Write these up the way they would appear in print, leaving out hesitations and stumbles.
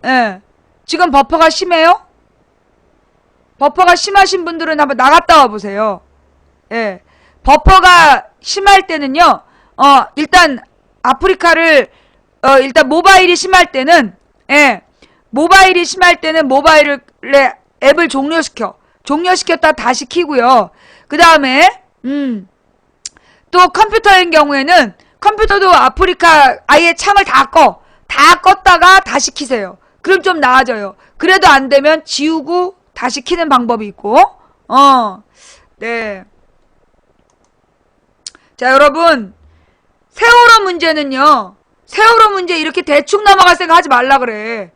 예. 지금 버퍼가 심해요? 버퍼가 심하신 분들은 한번 나갔다 와보세요. 예. 버퍼가 심할 때는요, 일단, 아프리카를, 일단 모바일이 심할 때는, 예. 모바일이 심할 때는 모바일을, 앱을 종료시켰다 다시 키고요. 그 다음에, 또 컴퓨터인 경우에는, 컴퓨터도 아프리카 아예 창을 다 껐다가 다시 키세요. 그럼 좀 나아져요. 그래도 안 되면 지우고 다시 키는 방법이 있고, 네. 자, 여러분, 세월호 문제는요, 세월호 문제 이렇게 대충 넘어갈 생각 하지 말라 그래.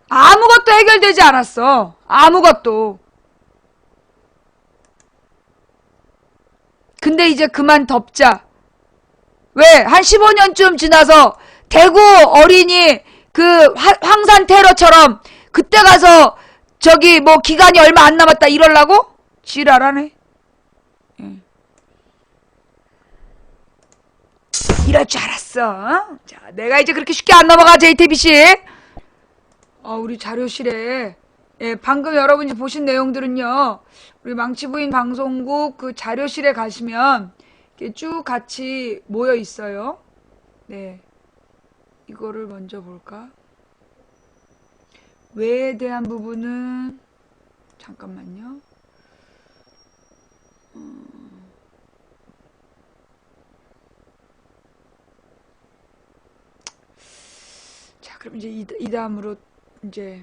아무것도 해결되지 않았어. 아무것도. 근데 이제 그만 덮자. 왜? 한 15년쯤 지나서 대구 어린이 그 황산 테러처럼 그때 가서 저기 뭐 기간이 얼마 안 남았다 이럴라고? 지랄하네. 이럴 줄 알았어. 자, 내가 이제 그렇게 쉽게 안 넘어가, JTBC. 우리 자료실에, 예, 방금 여러분이 보신 내용들은요, 우리 망치부인 방송국 그 자료실에 가시면 이렇게 쭉 같이 모여 있어요. 네. 이거를 먼저 볼까? 왜에 대한 부분은, 잠깐만요. 자, 그럼 이제 이 다음으로 이제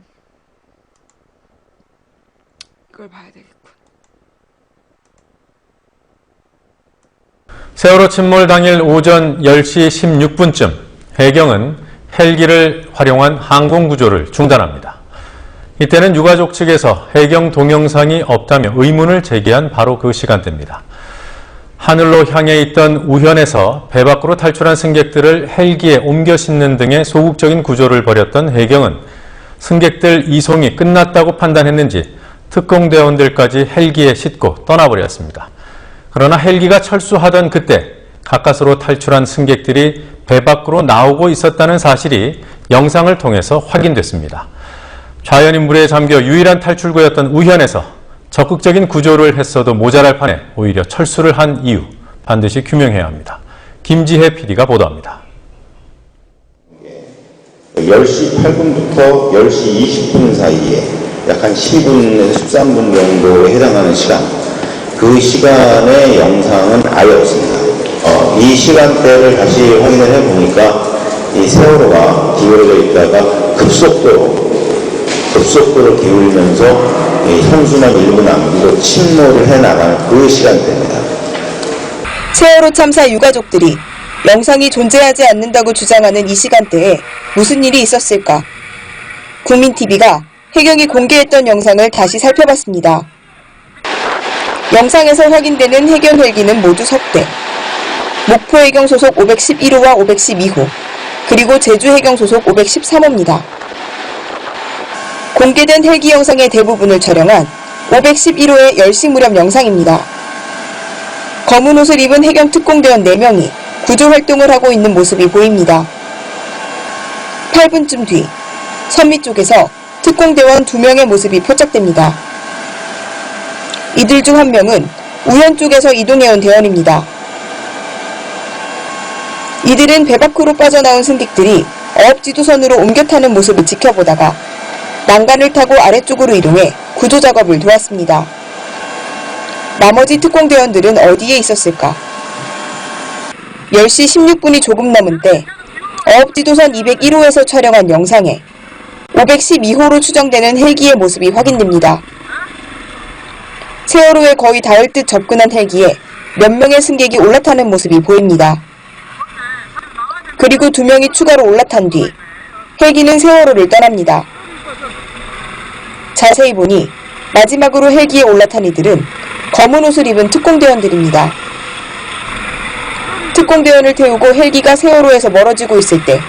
이걸 봐야 되겠군. 세월호 침몰 당일 오전 10시 16분쯤 해경은 헬기를 활용한 항공구조를 중단합니다. 이때는 유가족 측에서 해경 동영상이 없다며 의문을 제기한 바로 그 시간대입니다. 하늘로 향해 있던 우현에서 배 밖으로 탈출한 승객들을 헬기에 옮겨 싣는 등의 소극적인 구조를 벌였던 해경은 승객들 이송이 끝났다고 판단했는지 특공대원들까지 헬기에 싣고 떠나버렸습니다. 그러나 헬기가 철수하던 그때 가까스로 탈출한 승객들이 배 밖으로 나오고 있었다는 사실이 영상을 통해서 확인됐습니다. 좌연인물에 잠겨 유일한 탈출구였던 우현에서 적극적인 구조를 했어도 모자랄 판에 오히려 철수를 한 이유 반드시 규명해야 합니다. 김지혜 PD가 보도합니다. 10시 8분부터 10시 20분 사이에 약 한 12분에서 13분 정도에 해당하는 시간, 그 시간의 영상은 아예 없습니다. 이 시간대를 다시 확인을 해보니까 이 세월호가 기울어져 있다가 급속도로 기울면서 현수막 일부 남기고 침몰을 해나가는 그 시간대입니다. 세월호 참사 유가족들이 영상이 존재하지 않는다고 주장하는 이 시간대에 무슨 일이 있었을까? 국민TV가 해경이 공개했던 영상을 다시 살펴봤습니다. 영상에서 확인되는 해경 헬기는 모두 석대, 목포해경 소속 511호와 512호, 그리고 제주해경 소속 513호입니다. 공개된 헬기 영상의 대부분을 촬영한 511호의 10시 무렵 영상입니다. 검은 옷을 입은 해경 특공대원 4명이 구조활동을 하고 있는 모습이 보입니다. 8분쯤 뒤 선미 쪽에서 특공대원 2명의 모습이 포착됩니다. 이들 중 한 명은 우현 쪽에서 이동해온 대원입니다. 이들은 배 밖으로 빠져나온 승객들이 어업지도선으로 옮겨 타는 모습을 지켜보다가 난간을 타고 아래쪽으로 이동해 구조작업을 도왔습니다. 나머지 특공대원들은 어디에 있었을까? 10시 16분이 조금 넘은 때 어업지도선 201호에서 촬영한 영상에 512호로 추정되는 헬기의 모습이 확인됩니다. 세월호에 거의 닿을 듯 접근한 헬기에 몇 명의 승객이 올라타는 모습이 보입니다. 그리고 2명이 추가로 올라탄 뒤 헬기는 세월호를 떠납니다. 자세히 보니 마지막으로 헬기에 올라탄 이들은 검은 옷을 입은 특공대원들입니다. 특공대원을 태우고 헬기가 세월호에서 멀어지고 있을 때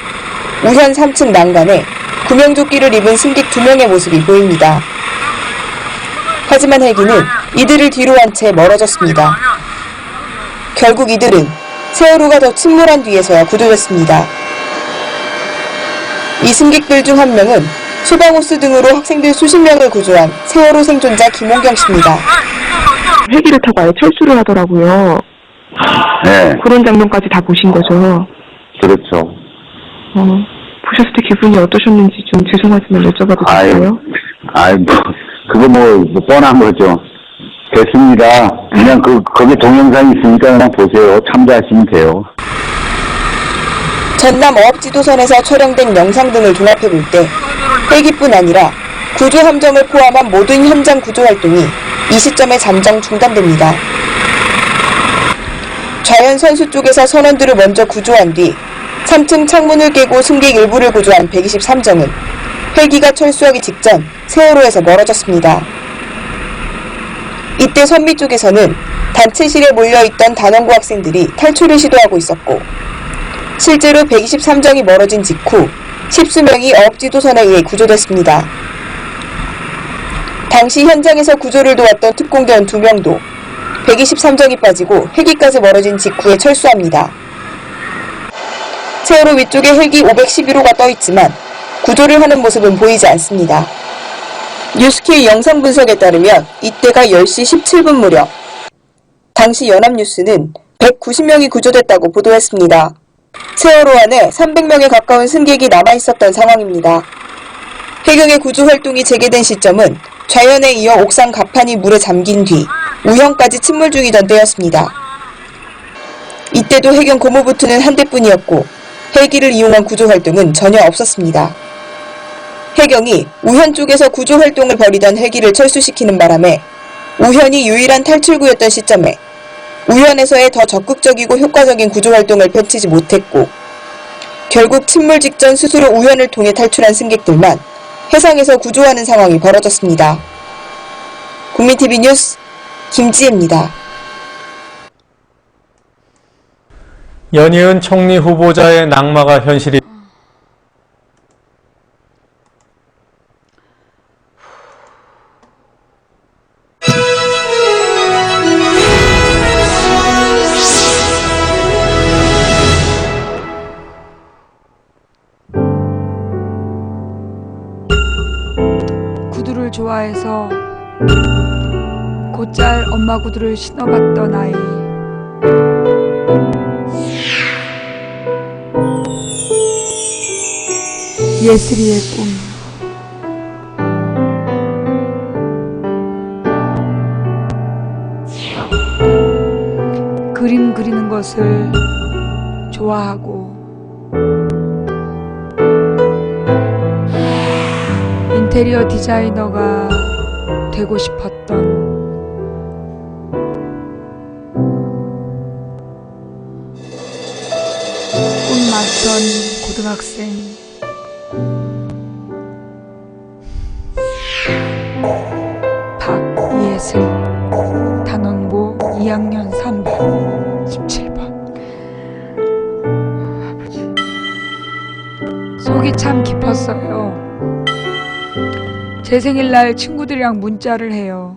우현 3층 난간에 구명조끼를 입은 승객 2명의 모습이 보입니다. 하지만 헬기는 이들을 뒤로 한 채 멀어졌습니다. 결국 이들은 세월호가 더 침몰한 뒤에서야 구조됐습니다. 이 승객들 중 한 명은 소방호스 등으로 학생들 수십 명을 구조한 세월호 생존자 김홍경 씨입니다. 헬기를 타고 아예 철수를 하더라고요. 네, 그런 장면까지 다 보신 거죠? 그렇죠. 보셨을 때 기분이 어떠셨는지 좀 죄송하지만 여쭤봐도 될까요? 그거 뻔한 거죠. 됐습니다. 그냥 거기 동영상이 있으니까 그냥 보세요. 참조하시면 돼요. 전남 어업지도선에서 촬영된 영상 등을 종합해볼 때 헬기뿐 아니라 구조 함정을 포함한 모든 현장 구조 활동이 이 시점에 잠정 중단됩니다. 좌현 선수 쪽에서 선원들을 먼저 구조한 뒤 3층 창문을 깨고 승객 일부를 구조한 123정은 헬기가 철수하기 직전 세월호에서 멀어졌습니다. 이때 선미 쪽에서는 단체실에 몰려있던 단원고 학생들이 탈출을 시도하고 있었고 실제로 123정이 멀어진 직후 10수명이 어업지도선에 의해 구조됐습니다. 당시 현장에서 구조를 도왔던 특공대원 2명도 123정이 빠지고 헬기까지 멀어진 직후에 철수합니다. 세월호 위쪽에 헬기 511호가 떠있지만 구조를 하는 모습은 보이지 않습니다. 뉴스킬 영상 분석에 따르면 이때가 10시 17분 무렵 당시 연합뉴스는 190명이 구조됐다고 보도했습니다. 세월호 안에 300명에 가까운 승객이 남아있었던 상황입니다. 해경의 구조 활동이 재개된 시점은 좌현에 이어 옥상 갑판이 물에 잠긴 뒤 우현까지 침몰 중이던 때였습니다. 이때도 해경 고무보트는 한 대뿐이었고 헬기를 이용한 구조 활동은 전혀 없었습니다. 해경이 우현 쪽에서 구조 활동을 벌이던 헬기를 철수시키는 바람에 우현이 유일한 탈출구였던 시점에 우현에서의 더 적극적이고 효과적인 구조 활동을 펼치지 못했고 결국 침몰 직전 스스로 우현을 통해 탈출한 승객들만 해상에서 구조하는 상황이 벌어졌습니다. 국민TV 뉴스 김지혜입니다. 연이은 총리 후보자의 낙마가 현실이 구두를 좋아해서 곧잘 엄마 구두를 신어봤던 아이. 예슬이의 꿈. 그림 그리는 것을 좋아하고 인테리어 디자이너가 되고 싶었던 꿈 많던 고등학생. 박예슬, 단원고 2학년 3반 17번. 속이 참 깊었어요. 제 생일날 친구들이랑 문자를 해요.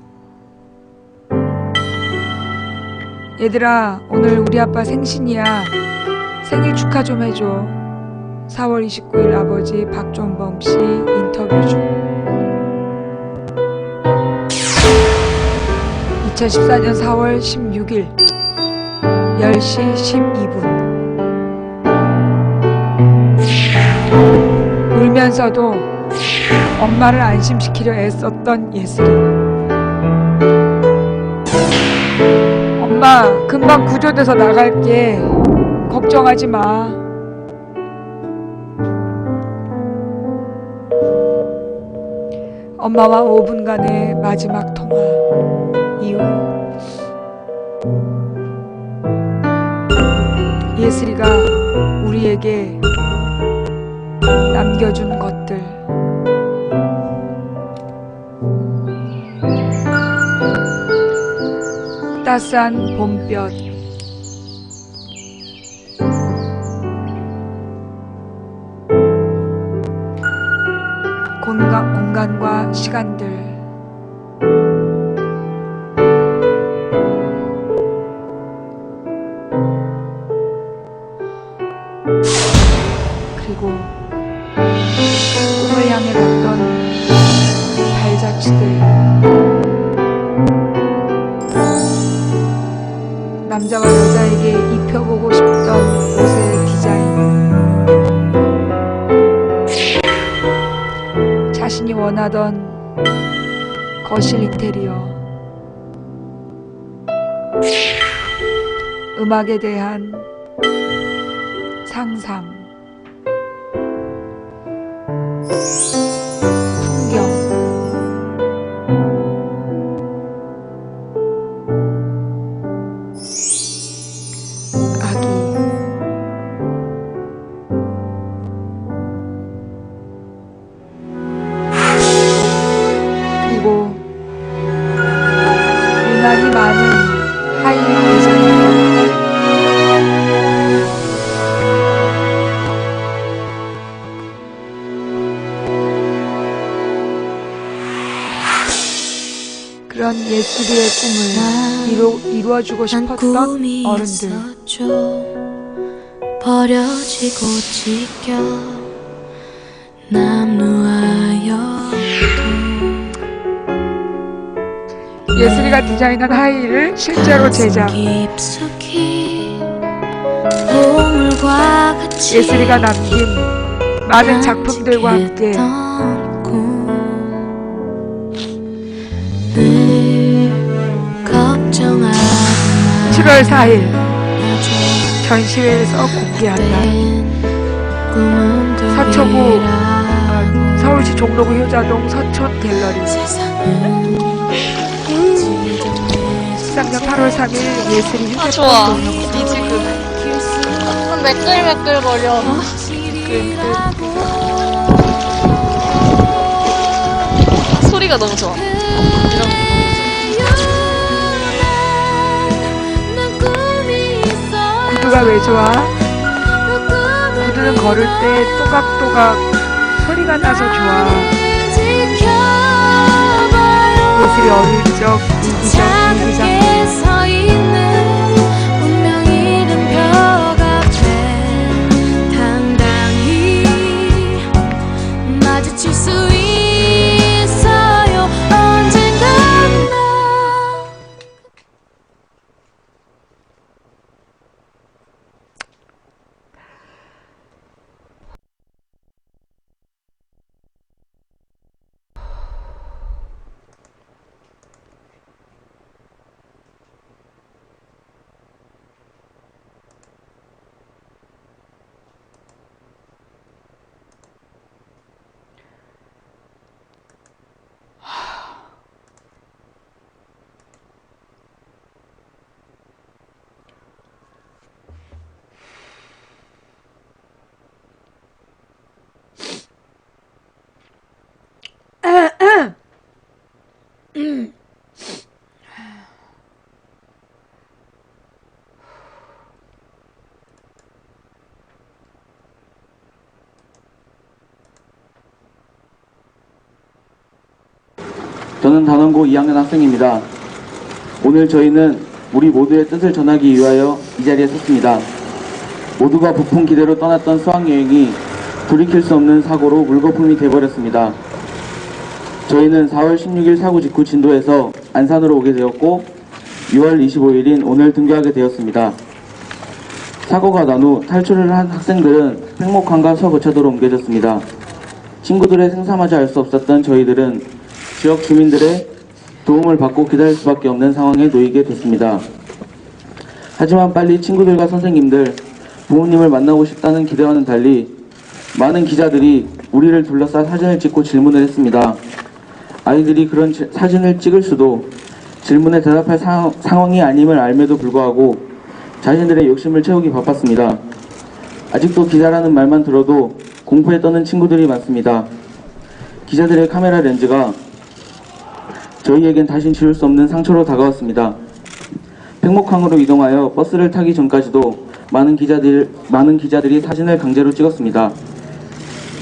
얘들아, 오늘 우리 아빠 생신이야. 생일 축하 좀 해줘. 4월 29일 아버지 박종범 씨 인터뷰 중. 2014년 4월 16일 10시 12분. 울면서도 엄마를 안심시키려 애썼던 예슬이. 엄마, 금방 구조돼서 나갈게. 걱정하지 마. 엄마와 5분간의 마지막 통화 이후 예슬이가 우리에게 남겨준 것들. 따스한 봄볕, 공간과 시간들, 그리고 꿈을 향해 걷던 발자취들, 남자와 여자에게 입혀보고 싶던 옷의 디자인, 자신이 원하던 거실 인테리어, 음악에 대한 상상, 풍경, 아기, 그리고 유난히 많은 하이힐 예술이요. 그런 예술이의 꿈을 이루어주고 싶었던 어른들. 버려지고 찢겨 남루하여도 예술이가 디자인한 하이힐을 실제로 제작. 깊숙이 보물과 같이 예술이가 남긴 많은 작품들과 함께 늘 걱정하지만 7월 4일 전시회에서 공개한다. 서초구 서울시 종로구 효자동 서촌 갤러리. 13년 8월 3일 예술이 좋아. 휴대폰 동영. 이 지금 매끌매끌거려. 소리가 너무 좋아. 이런 거. 구두가 왜 좋아? 구두는 걸을 때 또각또각 소리가 나서 좋아. 예술이 어릴 적 이기장 마주칠 수 있어요 언젠가. 저는 단원고 2학년 학생입니다. 오늘 저희는 우리 모두의 뜻을 전하기 위하여 이 자리에 섰습니다. 모두가 부푼 기대로 떠났던 수학여행이 돌이킬 수 없는 사고로 물거품이 돼버렸습니다. 저희는 4월 16일 사고 직후 진도에서 안산으로 오게 되었고 6월 25일인 오늘 등교하게 되었습니다. 사고가 난 후 탈출을 한 학생들은 팽목항과 서거차도로 옮겨졌습니다. 친구들의 생사마저 알 수 없었던 저희들은 지역 주민들의 도움을 받고 기다릴 수밖에 없는 상황에 놓이게 됐습니다. 하지만 빨리 친구들과 선생님들, 부모님을 만나고 싶다는 기대와는 달리 많은 기자들이 우리를 둘러싸 사진을 찍고 질문을 했습니다. 아이들이 그런 사진을 찍을 수도 질문에 대답할 상황이 아님을 알매도 불구하고 자신들의 욕심을 채우기 바빴습니다. 아직도 기자라는 말만 들어도 공포에 떠는 친구들이 많습니다. 기자들의 카메라 렌즈가 저희에겐 다신 지울 수 없는 상처로 다가왔습니다. 팽목항으로 이동하여 버스를 타기 전까지도 많은 기자들이 사진을 강제로 찍었습니다.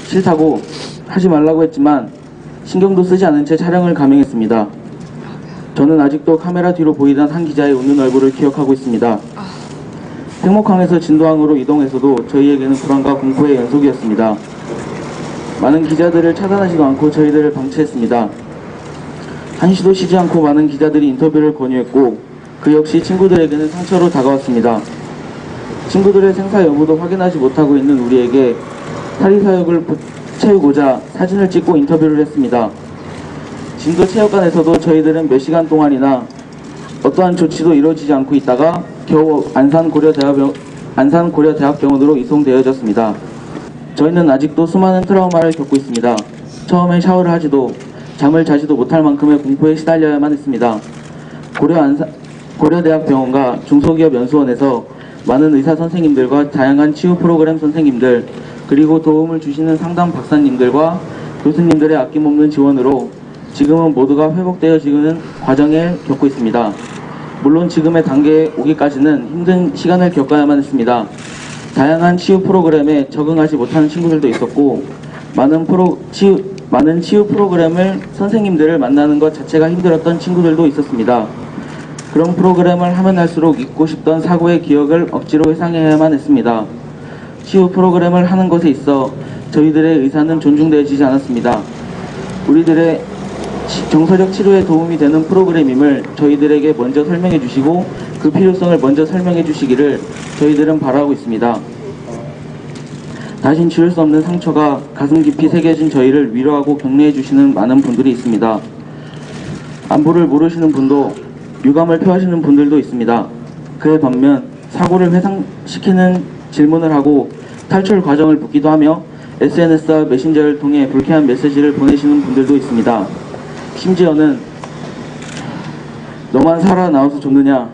싫다고 하지 말라고 했지만 신경도 쓰지 않은 채 촬영을 감행했습니다. 저는 아직도 카메라 뒤로 보이던 한 기자의 웃는 얼굴을 기억하고 있습니다. 생목항에서 진도항으로 이동해서도 저희에게는 불안과 공포의 연속이었습니다. 많은 기자들을 차단하지도 않고 저희들을 방치했습니다. 한시도 쉬지 않고 많은 기자들이 인터뷰를 권유했고 그 역시 친구들에게는 상처로 다가왔습니다. 친구들의 생사 여부도 확인하지 못하고 있는 우리에게 탈의 사역을 채우고자 사진을 찍고 인터뷰를 했습니다. 진도 체육관에서도 저희들은 몇 시간 동안이나 어떠한 조치도 이루어지지 않고 있다가 겨우 안산고려대학병원으로 이송되어졌습니다. 저희는 아직도 수많은 트라우마를 겪고 있습니다. 처음엔 샤워를 하지도 잠을 자지도 못할 만큼의 공포에 시달려야만 했습니다. 고려대학병원과 중소기업연수원에서 많은 의사 선생님들과 다양한 치유 프로그램 선생님들 그리고 도움을 주시는 상담 박사님들과 교수님들의 아낌없는 지원으로 지금은 모두가 회복되어지는 과정을 겪고 있습니다. 물론 지금의 단계에 오기까지는 힘든 시간을 겪어야만 했습니다. 다양한 치유 프로그램에 적응하지 못하는 친구들도 있었고 많은 치유 프로그램을 선생님들을 만나는 것 자체가 힘들었던 친구들도 있었습니다. 그런 프로그램을 하면 할수록 잊고 싶던 사고의 기억을 억지로 회상해야만 했습니다. 치유 프로그램을 하는 것에 있어 저희들의 의사는 존중되어지지 않았습니다. 우리들의 정서적 치료에 도움이 되는 프로그램임을 저희들에게 먼저 설명해 주시고 그 필요성을 먼저 설명해 주시기를 저희들은 바라고 있습니다. 다신 지울 수 없는 상처가 가슴 깊이 새겨진 저희를 위로하고 격려해 주시는 많은 분들이 있습니다. 안부를 모르시는 분도 유감을 표하시는 분들도 있습니다. 그에 반면 사고를 회상시키는 질문을 하고 탈출 과정을 묻기도 하며 SNS와 메신저를 통해 불쾌한 메시지를 보내시는 분들도 있습니다. 심지어는 너만 살아나와서 좋느냐,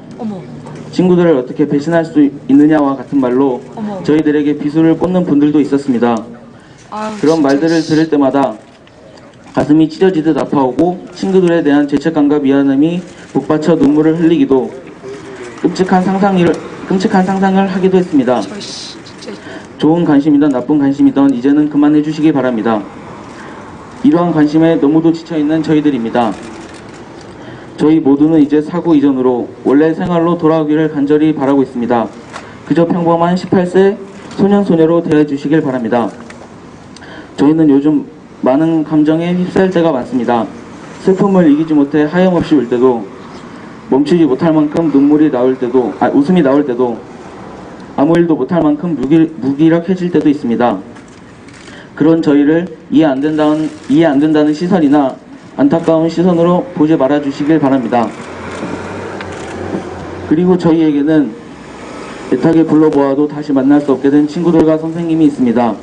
친구들을 어떻게 배신할 수 있느냐와 같은 말로 저희들에게 비수를 꽂는 분들도 있었습니다. 그런 말들을 들을 때마다 가슴이 찢어지듯 아파오고 친구들에 대한 죄책감과 미안함이 북받쳐 눈물을 흘리기도 끔찍한 상상을 하기도 했습니다. 좋은 관심이든 나쁜 관심이든 이제는 그만해 주시기 바랍니다. 이러한 관심에 너무도 지쳐있는 저희들입니다. 저희 모두는 이제 사고 이전으로 원래 생활로 돌아오기를 간절히 바라고 있습니다. 그저 평범한 18세 소년소녀로 대해주시길 바랍니다. 저희는 요즘 많은 감정에 휩싸일 때가 많습니다. 슬픔을 이기지 못해 하염없이 울 때도 멈추지 못할 만큼 눈물이 나올 때도 웃음이 나올 때도 아무 일도 못할 만큼 무기력해질 때도 있습니다. 그런 저희를 이해 안 된다는 시선이나 안타까운 시선으로 보지 말아 주시길 바랍니다. 그리고 저희에게는 애타게 불러보아도 다시 만날 수 없게 된 친구들과 선생님이 있습니다.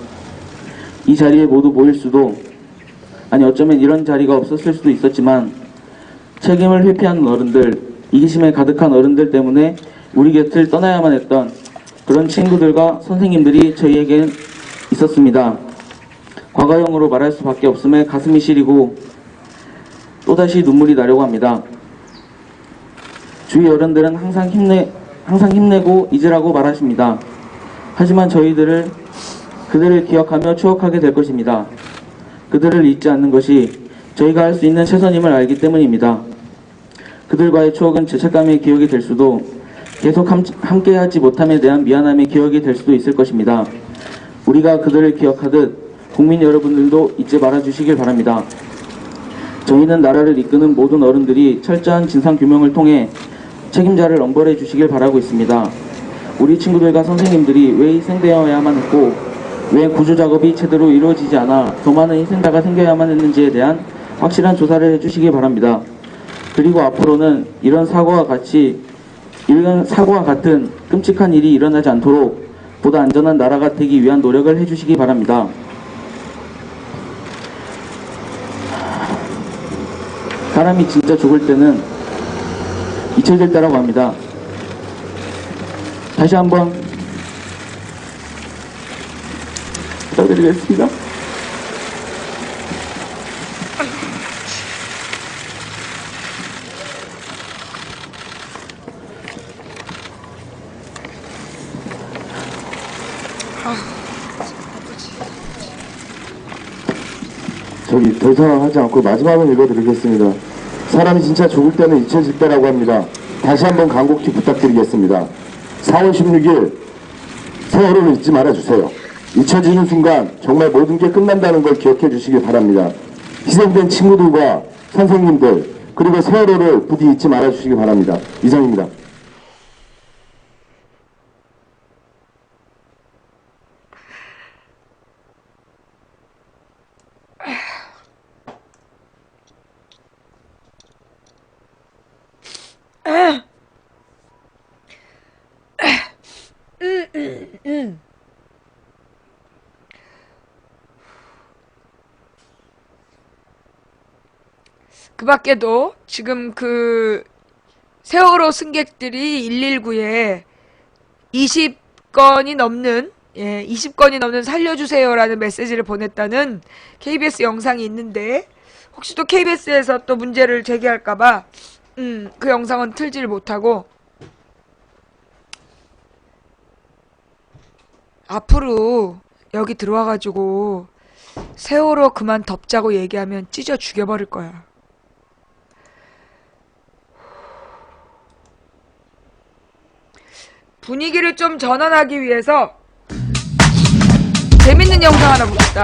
이 자리에 모두 모일 수도, 아니 어쩌면 이런 자리가 없었을 수도 있었지만 책임을 회피하는 어른들, 이기심에 가득한 어른들 때문에 우리 곁을 떠나야만 했던 그런 친구들과 선생님들이 저희에겐 있었습니다. 과거형으로 말할 수밖에 없음에 가슴이 시리고 또다시 눈물이 나려고 합니다. 주위 어른들은 항상 힘내고 잊으라고 말하십니다. 하지만 저희들을 그들을 기억하며 추억하게 될 것입니다. 그들을 잊지 않는 것이 저희가 할 수 있는 최선임을 알기 때문입니다. 그들과의 추억은 죄책감의 기억이 될 수도 계속 함께하지 못함에 대한 미안함의 기억이 될 수도 있을 것입니다. 우리가 그들을 기억하듯 국민 여러분들도 잊지 말아주시길 바랍니다. 저희는 나라를 이끄는 모든 어른들이 철저한 진상규명을 통해 책임자를 엄벌해 주시길 바라고 있습니다. 우리 친구들과 선생님들이 왜 희생되어야만 했고 왜 구조작업이 제대로 이루어지지 않아 더 많은 희생자가 생겨야만 했는지에 대한 확실한 조사를 해주시기 바랍니다. 그리고 앞으로는 이런 사고와 같은 끔찍한 일이 일어나지 않도록 보다 안전한 나라가 되기 위한 노력을 해주시기 바랍니다. 사람이 진짜 죽을 때는 잊혀질 때라고 합니다. 다시 한번 부탁드리겠습니다. 더 이상 하지 않고 마지막으로 읽어드리겠습니다. 사람이 진짜 죽을 때는 잊혀질 때라고 합니다. 다시 한번 간곡히 부탁드리겠습니다. 4월 16일 세월호를 잊지 말아주세요. 잊혀지는 순간 정말 모든 게 끝난다는 걸 기억해 주시기 바랍니다. 희생된 친구들과 선생님들 그리고 세월호를 부디 잊지 말아주시기 바랍니다. 이상입니다. 그 밖에도 지금 그 세월호 승객들이 119에 20건이 넘는 20건이 넘는 살려주세요라는 메시지를 보냈다는 KBS 영상이 있는데 혹시 또 KBS에서 또 문제를 제기할까봐 그 영상은 틀지를 못하고 앞으로 여기 들어와가지고 세월호 그만 덮자고 얘기하면 찢어 죽여버릴 거야. 분위기를 좀 전환하기 위해서 재밌는 영상 하나 봅시다.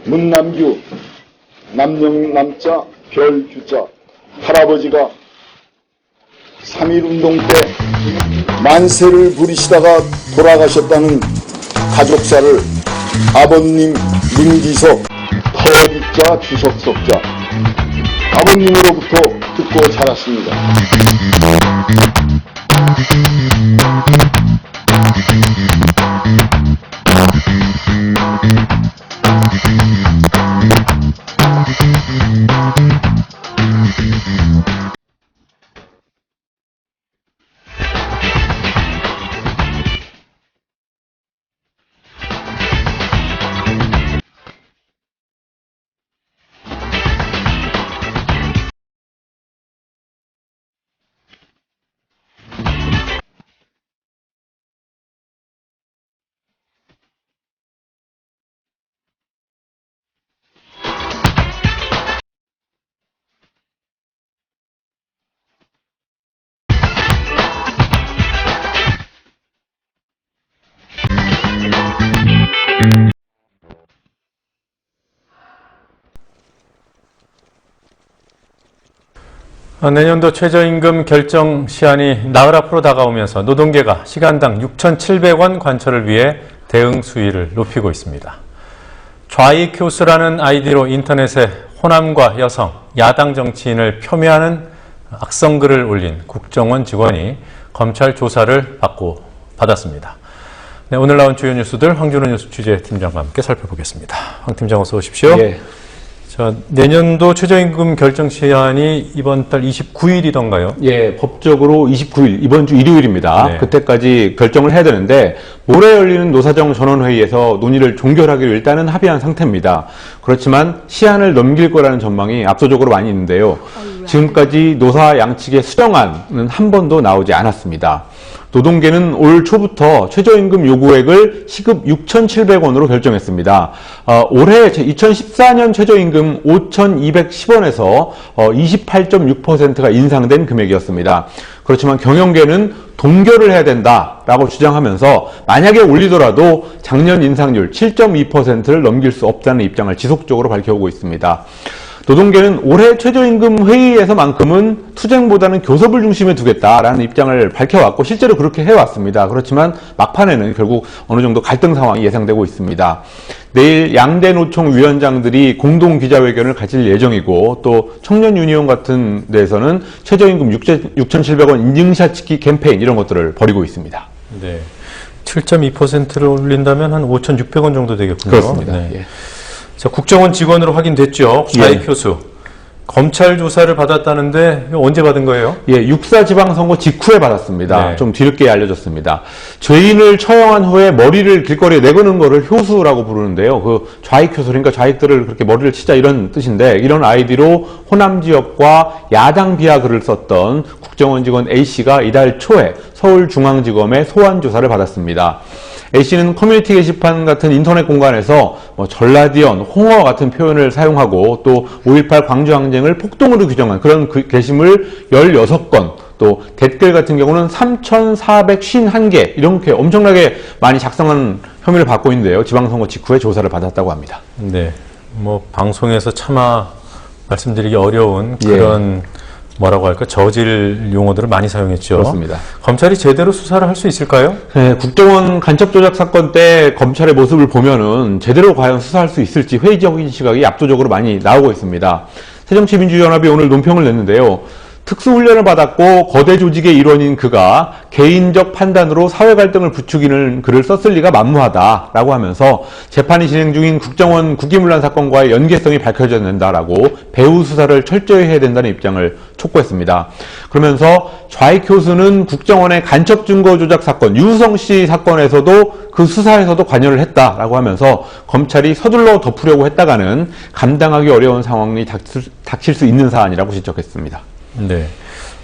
문남규 남영남자 별규자 할아버지가 3.1운동 때 만세를 부리시다가 돌아가셨다는 가족사를 아버님 민기석 터비자 주석석자 아버님으로부터 듣고 자랐습니다. 내년도 최저임금 결정 시한이 나흘 앞으로 다가오면서 노동계가 시간당 6,700원 관철을 위해 대응 수위를 높이고 있습니다. 좌익교수라는 아이디로 인터넷에 호남과 여성, 야당 정치인을 폄훼하는 악성글을 올린 국정원 직원이 검찰 조사를 받았습니다. 네, 오늘 나온 주요 뉴스들 황준호 뉴스 취재팀장과 함께 살펴보겠습니다. 황 팀장 어서 오십시오. 예. 자, 내년도 최저임금 결정 시한이 이번 달 29일이던가요? 예, 법적으로 29일, 이번 주 일요일입니다. 네. 그때까지 결정을 해야 되는데 올해 열리는 노사정 전원회의에서 논의를 종결하기로 일단은 합의한 상태입니다. 그렇지만 시한을 넘길 거라는 전망이 압도적으로 많이 있는데요. 지금까지 노사 양측의 수정안은 한 번도 나오지 않았습니다. 노동계는 올 초부터 최저임금 요구액을 시급 6,700원으로 결정했습니다. 올해 2014년 최저임금 5,210원에서 28.6%가 인상된 금액이었습니다. 그렇지만 경영계는 동결을 해야 된다라고 주장하면서 만약에 올리더라도 작년 인상률 7.2%를 넘길 수 없다는 입장을 지속적으로 밝혀오고 있습니다. 노동계는 올해 최저임금 회의에서만큼은 투쟁보다는 교섭을 중심에 두겠다라는 입장을 밝혀왔고 실제로 그렇게 해왔습니다. 그렇지만 막판에는 결국 어느 정도 갈등 상황이 예상되고 있습니다. 내일 양대 노총 위원장들이 공동 기자회견을 가질 예정이고 또 청년 유니온 같은 데에서는 최저임금 6,700원 인증샷 찍기 캠페인 이런 것들을 벌이고 있습니다. 네. 7.2%를 올린다면 한 5,600원 정도 되겠군요. 그렇습니다. 네. 예. 자, 국정원 직원으로 확인됐죠. 좌익 교수. 검찰 조사를 받았다는데 이거 언제 받은 거예요? 예, 육사 지방선거 직후에 받았습니다. 네. 좀 뒤늦게 알려졌습니다. 죄인을 처형한 후에 머리를 길거리에 내거는 거를 효수라고 부르는데요. 그 좌익 효수, 그러니까 좌익들을 그렇게 머리를 치자 이런 뜻인데 이런 아이디로 호남 지역과 야당 비하 글을 썼던 국정원 직원 A씨가 이달 초에 서울중앙지검에 소환 조사를 받았습니다. A씨는 커뮤니티 게시판 같은 인터넷 공간에서 전라디언, 홍어 같은 표현을 사용하고 또 5.18 광주항쟁을 폭동으로 규정한 그런 게시물 16건, 또 댓글 같은 경우는 3,451개 이렇게 엄청나게 많이 작성한 혐의를 받고 있는데요. 지방선거 직후에 조사를 받았다고 합니다. 네. 뭐 방송에서 차마 말씀드리기 어려운 그런 뭐라고 할까 저질 용어들을 많이 사용했죠. 그렇습니다. 검찰이 제대로 수사를 할 수 있을까요? 네, 국정원 간첩 조작 사건 때 검찰의 모습을 보면은 제대로 과연 수사할 수 있을지 회의적인 시각이 압도적으로 많이 나오고 있습니다. 새정치민주연합이 오늘 논평을 냈는데요. 특수훈련을 받았고 거대 조직의 일원인 그가 개인적 판단으로 사회 갈등을 부추기는 글을 썼을 리가 만무하다라고 하면서 재판이 진행 중인 국정원 국기문란 사건과의 연계성이 밝혀져야 된다라고 배후 수사를 철저히 해야 된다는 입장을 촉구했습니다. 그러면서 좌익 교수는 국정원의 간첩 증거 조작 사건, 유성 씨 사건에서도 그 수사에서도 관여를 했다라고 하면서 검찰이 서둘러 덮으려고 했다가는 감당하기 어려운 상황이 닥칠 수 있는 사안이라고 지적했습니다. 네.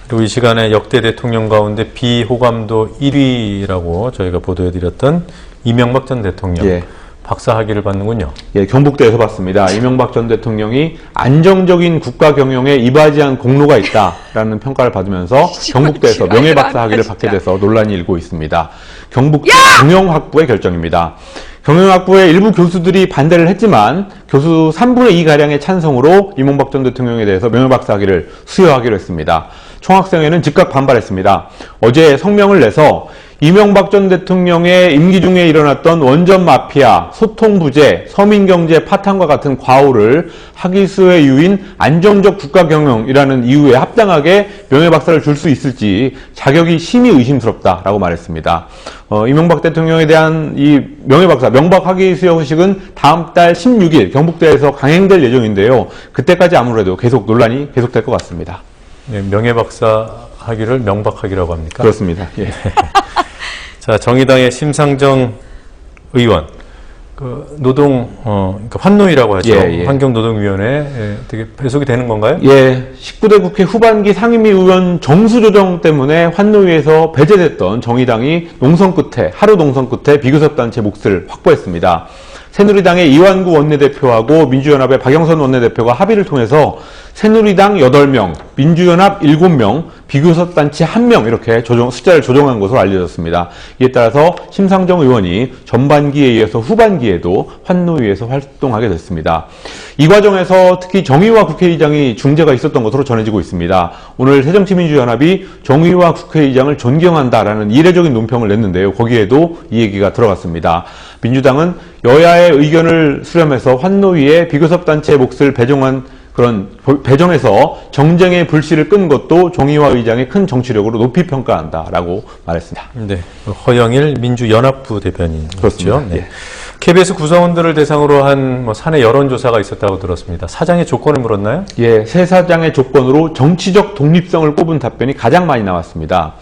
그리고 이 시간에 역대 대통령 가운데 비호감도 1위라고 저희가 보도해드렸던 이명박 전 대통령. 예. 박사 학위를 받는군요. 예, 경북대에서 받습니다. 이명박 전 대통령이 안정적인 국가 경영에 이바지한 공로가 있다라는 평가를 받으면서 경북대에서 명예박사 학위를 받게 돼서 논란이 일고 있습니다. 경북대 경영학부의 결정입니다. 경영학부의 일부 교수들이 반대를 했지만 교수 3분의 2가량의 찬성으로 이명박 전 대통령에 대해서 명예박사 학위를 수여하기로 했습니다. 총학생회는 즉각 반발했습니다. 어제 성명을 내서 이명박 전 대통령의 임기 중에 일어났던 원전 마피아, 소통 부재, 서민경제 파탄과 같은 과오를 학위 수의 이유인 안정적 국가 경영이라는 이유에 합당하게 명예박사를 줄 수 있을지 자격이 심히 의심스럽다라고 말했습니다. 이명박 대통령에 대한 이 명예박사, 명박 학위 수여 소식은 다음 달 16일 경북대에서 강행될 예정인데요. 그때까지 아무래도 계속 논란이 계속될 것 같습니다. 네, 명예박사 학위를 명박학위라고 합니까? 그렇습니다. 예. 자, 정의당의 심상정 의원, 그 그러니까 환노위라고 하죠. 예. 환경노동위원회 되게 배속이 되는 건가요? 예, 19대 국회 후반기 상임위 의원 정수 조정 때문에 환노위에서 배제됐던 정의당이 하루 농성 끝에 비교섭단체 몫을 확보했습니다. 새누리당의 이완구 원내대표하고 민주연합의 박영선 원내대표가 합의를 통해서 새누리당 8명, 민주연합 7명, 비교섭단체 1명 이렇게 숫자를 조정한 것으로 알려졌습니다. 이에 따라서 심상정 의원이 전반기에 이어서 후반기에도 환노위에서 활동하게 됐습니다. 이 과정에서 특히 정의화 국회의장이 중재가 있었던 것으로 전해지고 있습니다. 오늘 새정치민주연합이 정의화 국회의장을 존경한다라는 이례적인 논평을 냈는데요. 거기에도 이 얘기가 들어갔습니다. 민주당은 여야의 의견을 수렴해서 환노위에 비교섭단체 몫을 배정해서 정쟁의 불씨를 끈 것도 정의화 의장의 큰 정치력으로 높이 평가한다라고 말했습니다. 네. 허영일 민주연합부 대변인. 그렇죠. 네. KBS 구성원들을 대상으로 한 사내 여론조사가 있었다고 들었습니다. 사장의 조건을 물었나요? 예, 새 사장의 조건으로 정치적 독립성을 꼽은 답변이 가장 많이 나왔습니다.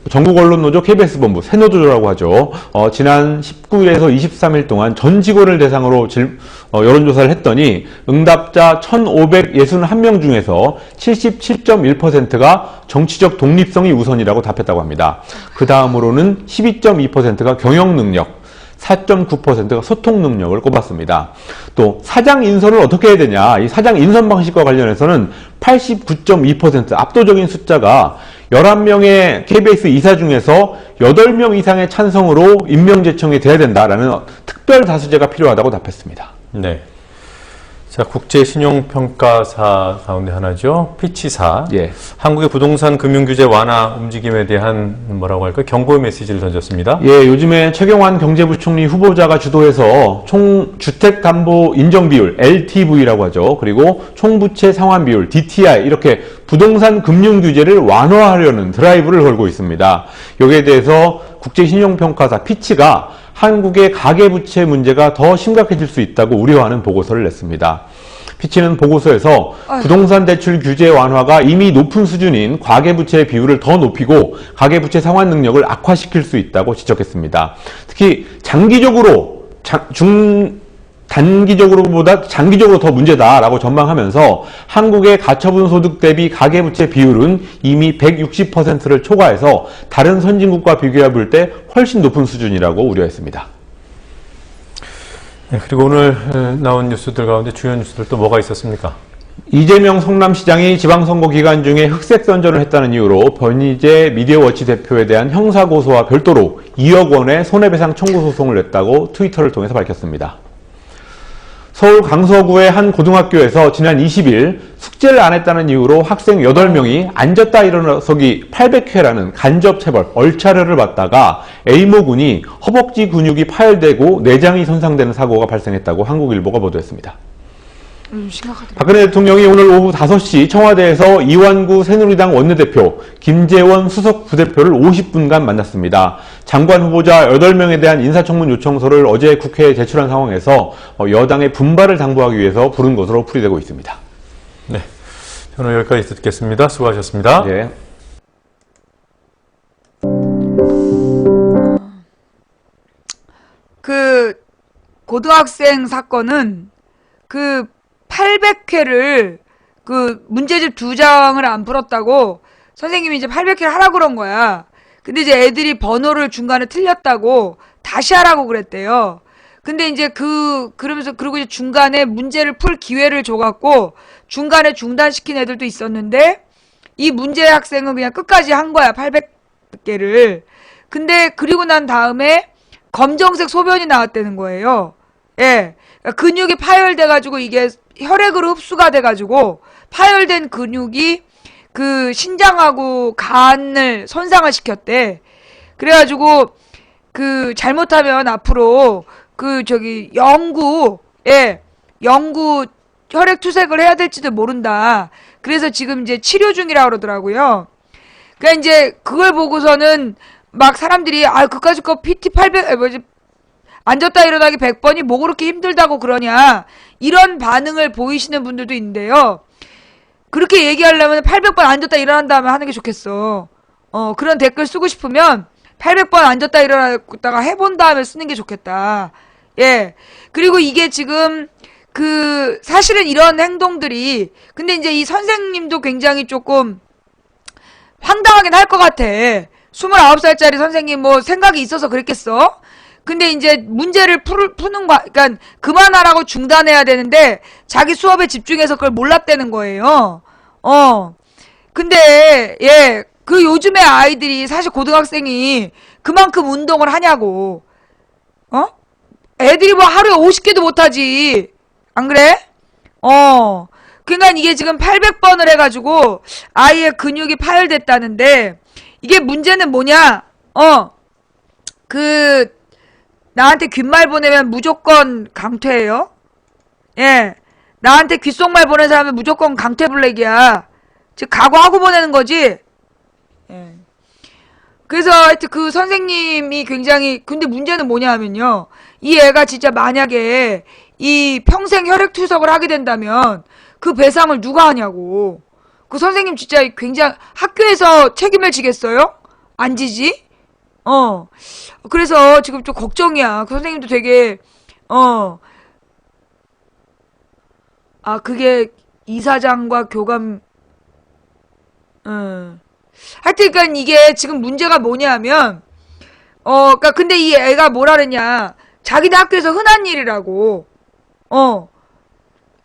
전국 언론노조 KBS 본부 새노조라고 하죠. 지난 19일에서 23일 동안 전 직원을 대상으로 여론조사를 했더니 응답자 1,561명 중에서 77.1%가 정치적 독립성이 우선이라고 답했다고 합니다. 그 다음으로는 12.2%가 경영 능력, 4.9%가 소통 능력을 꼽았습니다. 또 사장 인선을 어떻게 해야 되냐, 이 사장 인선 방식과 관련해서는 89.2% 압도적인 숫자가 11명의 KBS 이사 중에서 8명 이상의 찬성으로 임명 제청이 돼야 된다라는 특별 다수제가 필요하다고 답했습니다. 네. 자, 국제신용평가사 가운데 하나죠. 피치사. 예. 한국의 부동산 금융규제 완화 움직임에 대한 뭐라고 할까요? 경고의 메시지를 던졌습니다. 예, 요즘에 최경환 경제부총리 후보자가 주도해서 총 주택담보 인정비율 LTV라고 하죠. 그리고 총부채 상환비율 DTI 이렇게 부동산 금융규제를 완화하려는 드라이브를 걸고 있습니다. 여기에 대해서 국제신용평가사 피치가 한국의 가계부채 문제가 더 심각해질 수 있다고 우려하는 보고서를 냈습니다. 피치는 보고서에서 부동산 대출 규제 완화가 이미 높은 수준인 과계부채 비율을 더 높이고 가계부채 상환 능력을 악화시킬 수 있다고 지적했습니다. 특히 단기적으로보다 장기적으로 더 문제다라고 전망하면서 한국의 가처분 소득 대비 가계부채 비율은 이미 160%를 초과해서 다른 선진국과 비교해 볼 때 훨씬 높은 수준이라고 우려했습니다. 네, 그리고 오늘 나온 뉴스들 가운데 주요 뉴스들 또 뭐가 있었습니까? 이재명 성남시장이 지방선거 기간 중에 흑색 선전을 했다는 이유로 변희재 미디어워치 대표에 대한 형사고소와 별도로 2억 원의 손해배상 청구 소송을 냈다고 트위터를 통해서 밝혔습니다. 서울 강서구의 한 고등학교에서 지난 20일 숙제를 안 했다는 이유로 학생 8명이 앉았다 일어서기 800회라는 간접체벌, 얼차려를 받다가 A모 군이 허벅지 근육이 파열되고 내장이 손상되는 사고가 발생했다고 한국일보가 보도했습니다. 박근혜 대통령이 오늘 오후 5시 청와대에서 이완구 새누리당 원내대표, 김재원 수석 부대표를 50분간 만났습니다. 장관 후보자 8명에 대한 인사청문 요청서를 어제 국회에 제출한 상황에서 여당의 분발을 당부하기 위해서 부른 것으로 풀이되고 있습니다. 네, 저는 여기까지 듣겠습니다. 수고하셨습니다. 네. 그 고등학생 사건은 그 800회를 그 문제집 2장을 안 풀었다고 선생님이 이제 800회를 하라고 그런 거야. 근데 이제 애들이 번호를 중간에 틀렸다고 다시 하라고 그랬대요. 근데 이제 그러면서 그리고 이제 중간에 문제를 풀 기회를 줘갖고 중간에 중단시킨 애들도 있었는데 이 문제 학생은 그냥 끝까지 한 거야. 800개를. 근데 그리고 난 다음에 검정색 소변이 나왔다는 거예요. 예. 근육이 파열돼가지고 이게 혈액으로 흡수가 돼가지고 파열된 근육이 그 신장하고 간을 손상을 시켰대. 그래가지고 그 잘못하면 앞으로 그 영구 혈액 투색을 해야 될지도 모른다. 그래서 지금 이제 치료 중이라고 그러더라고요. 그러니까 이제 그걸 보고서는 막 사람들이 그까짓 거 PT 800 앉았다 일어나기 100번이 뭐 그렇게 힘들다고 그러냐 이런 반응을 보이시는 분들도 있는데요. 그렇게 얘기하려면 800번 앉았다 일어난 다음에 하는 게 좋겠어. 그런 댓글 쓰고 싶으면 800번 앉았다 일어났다가 해본 다음에 쓰는 게 좋겠다. 예. 그리고 이게 지금 사실은 이런 행동들이 근데 이제 이 선생님도 굉장히 조금 황당하긴 할 것 같아. 29살짜리 선생님 뭐 생각이 있어서 그랬겠어? 근데 이제 문제를 푸는 거, 그러니까 그만하라고 중단해야 되는데 자기 수업에 집중해서 그걸 몰랐다는 거예요. 근데 그 요즘에 아이들이 사실 고등학생이 그만큼 운동을 하냐고. 애들이 뭐 하루에 50개도 못 하지. 안 그래? 그러니까 이게 지금 800번을 해가지고 아이의 근육이 파열됐다는데 이게 문제는 뭐냐? 나한테 귓말 보내면 무조건 강퇴예요. 예. 나한테 귓속말 보낸 사람은 무조건 강퇴 블랙이야. 즉 각오하고 보내는 거지. 예. 그래서 하여튼 그 선생님이 굉장히 근데 문제는 뭐냐 하면요. 이 애가 진짜 만약에 이 평생 혈액투석을 하게 된다면 그 배상을 누가 하냐고. 그 선생님 진짜 굉장히 학교에서 책임을 지겠어요? 안 지지? 그래서 지금 좀 걱정이야. 그 선생님도 되게 그게 이사장과 교감 하여튼 그러니까 이게 지금 문제가 뭐냐면 그러니까 근데 이 애가 뭐라 그랬냐. 자기네 학교에서 흔한 일이라고.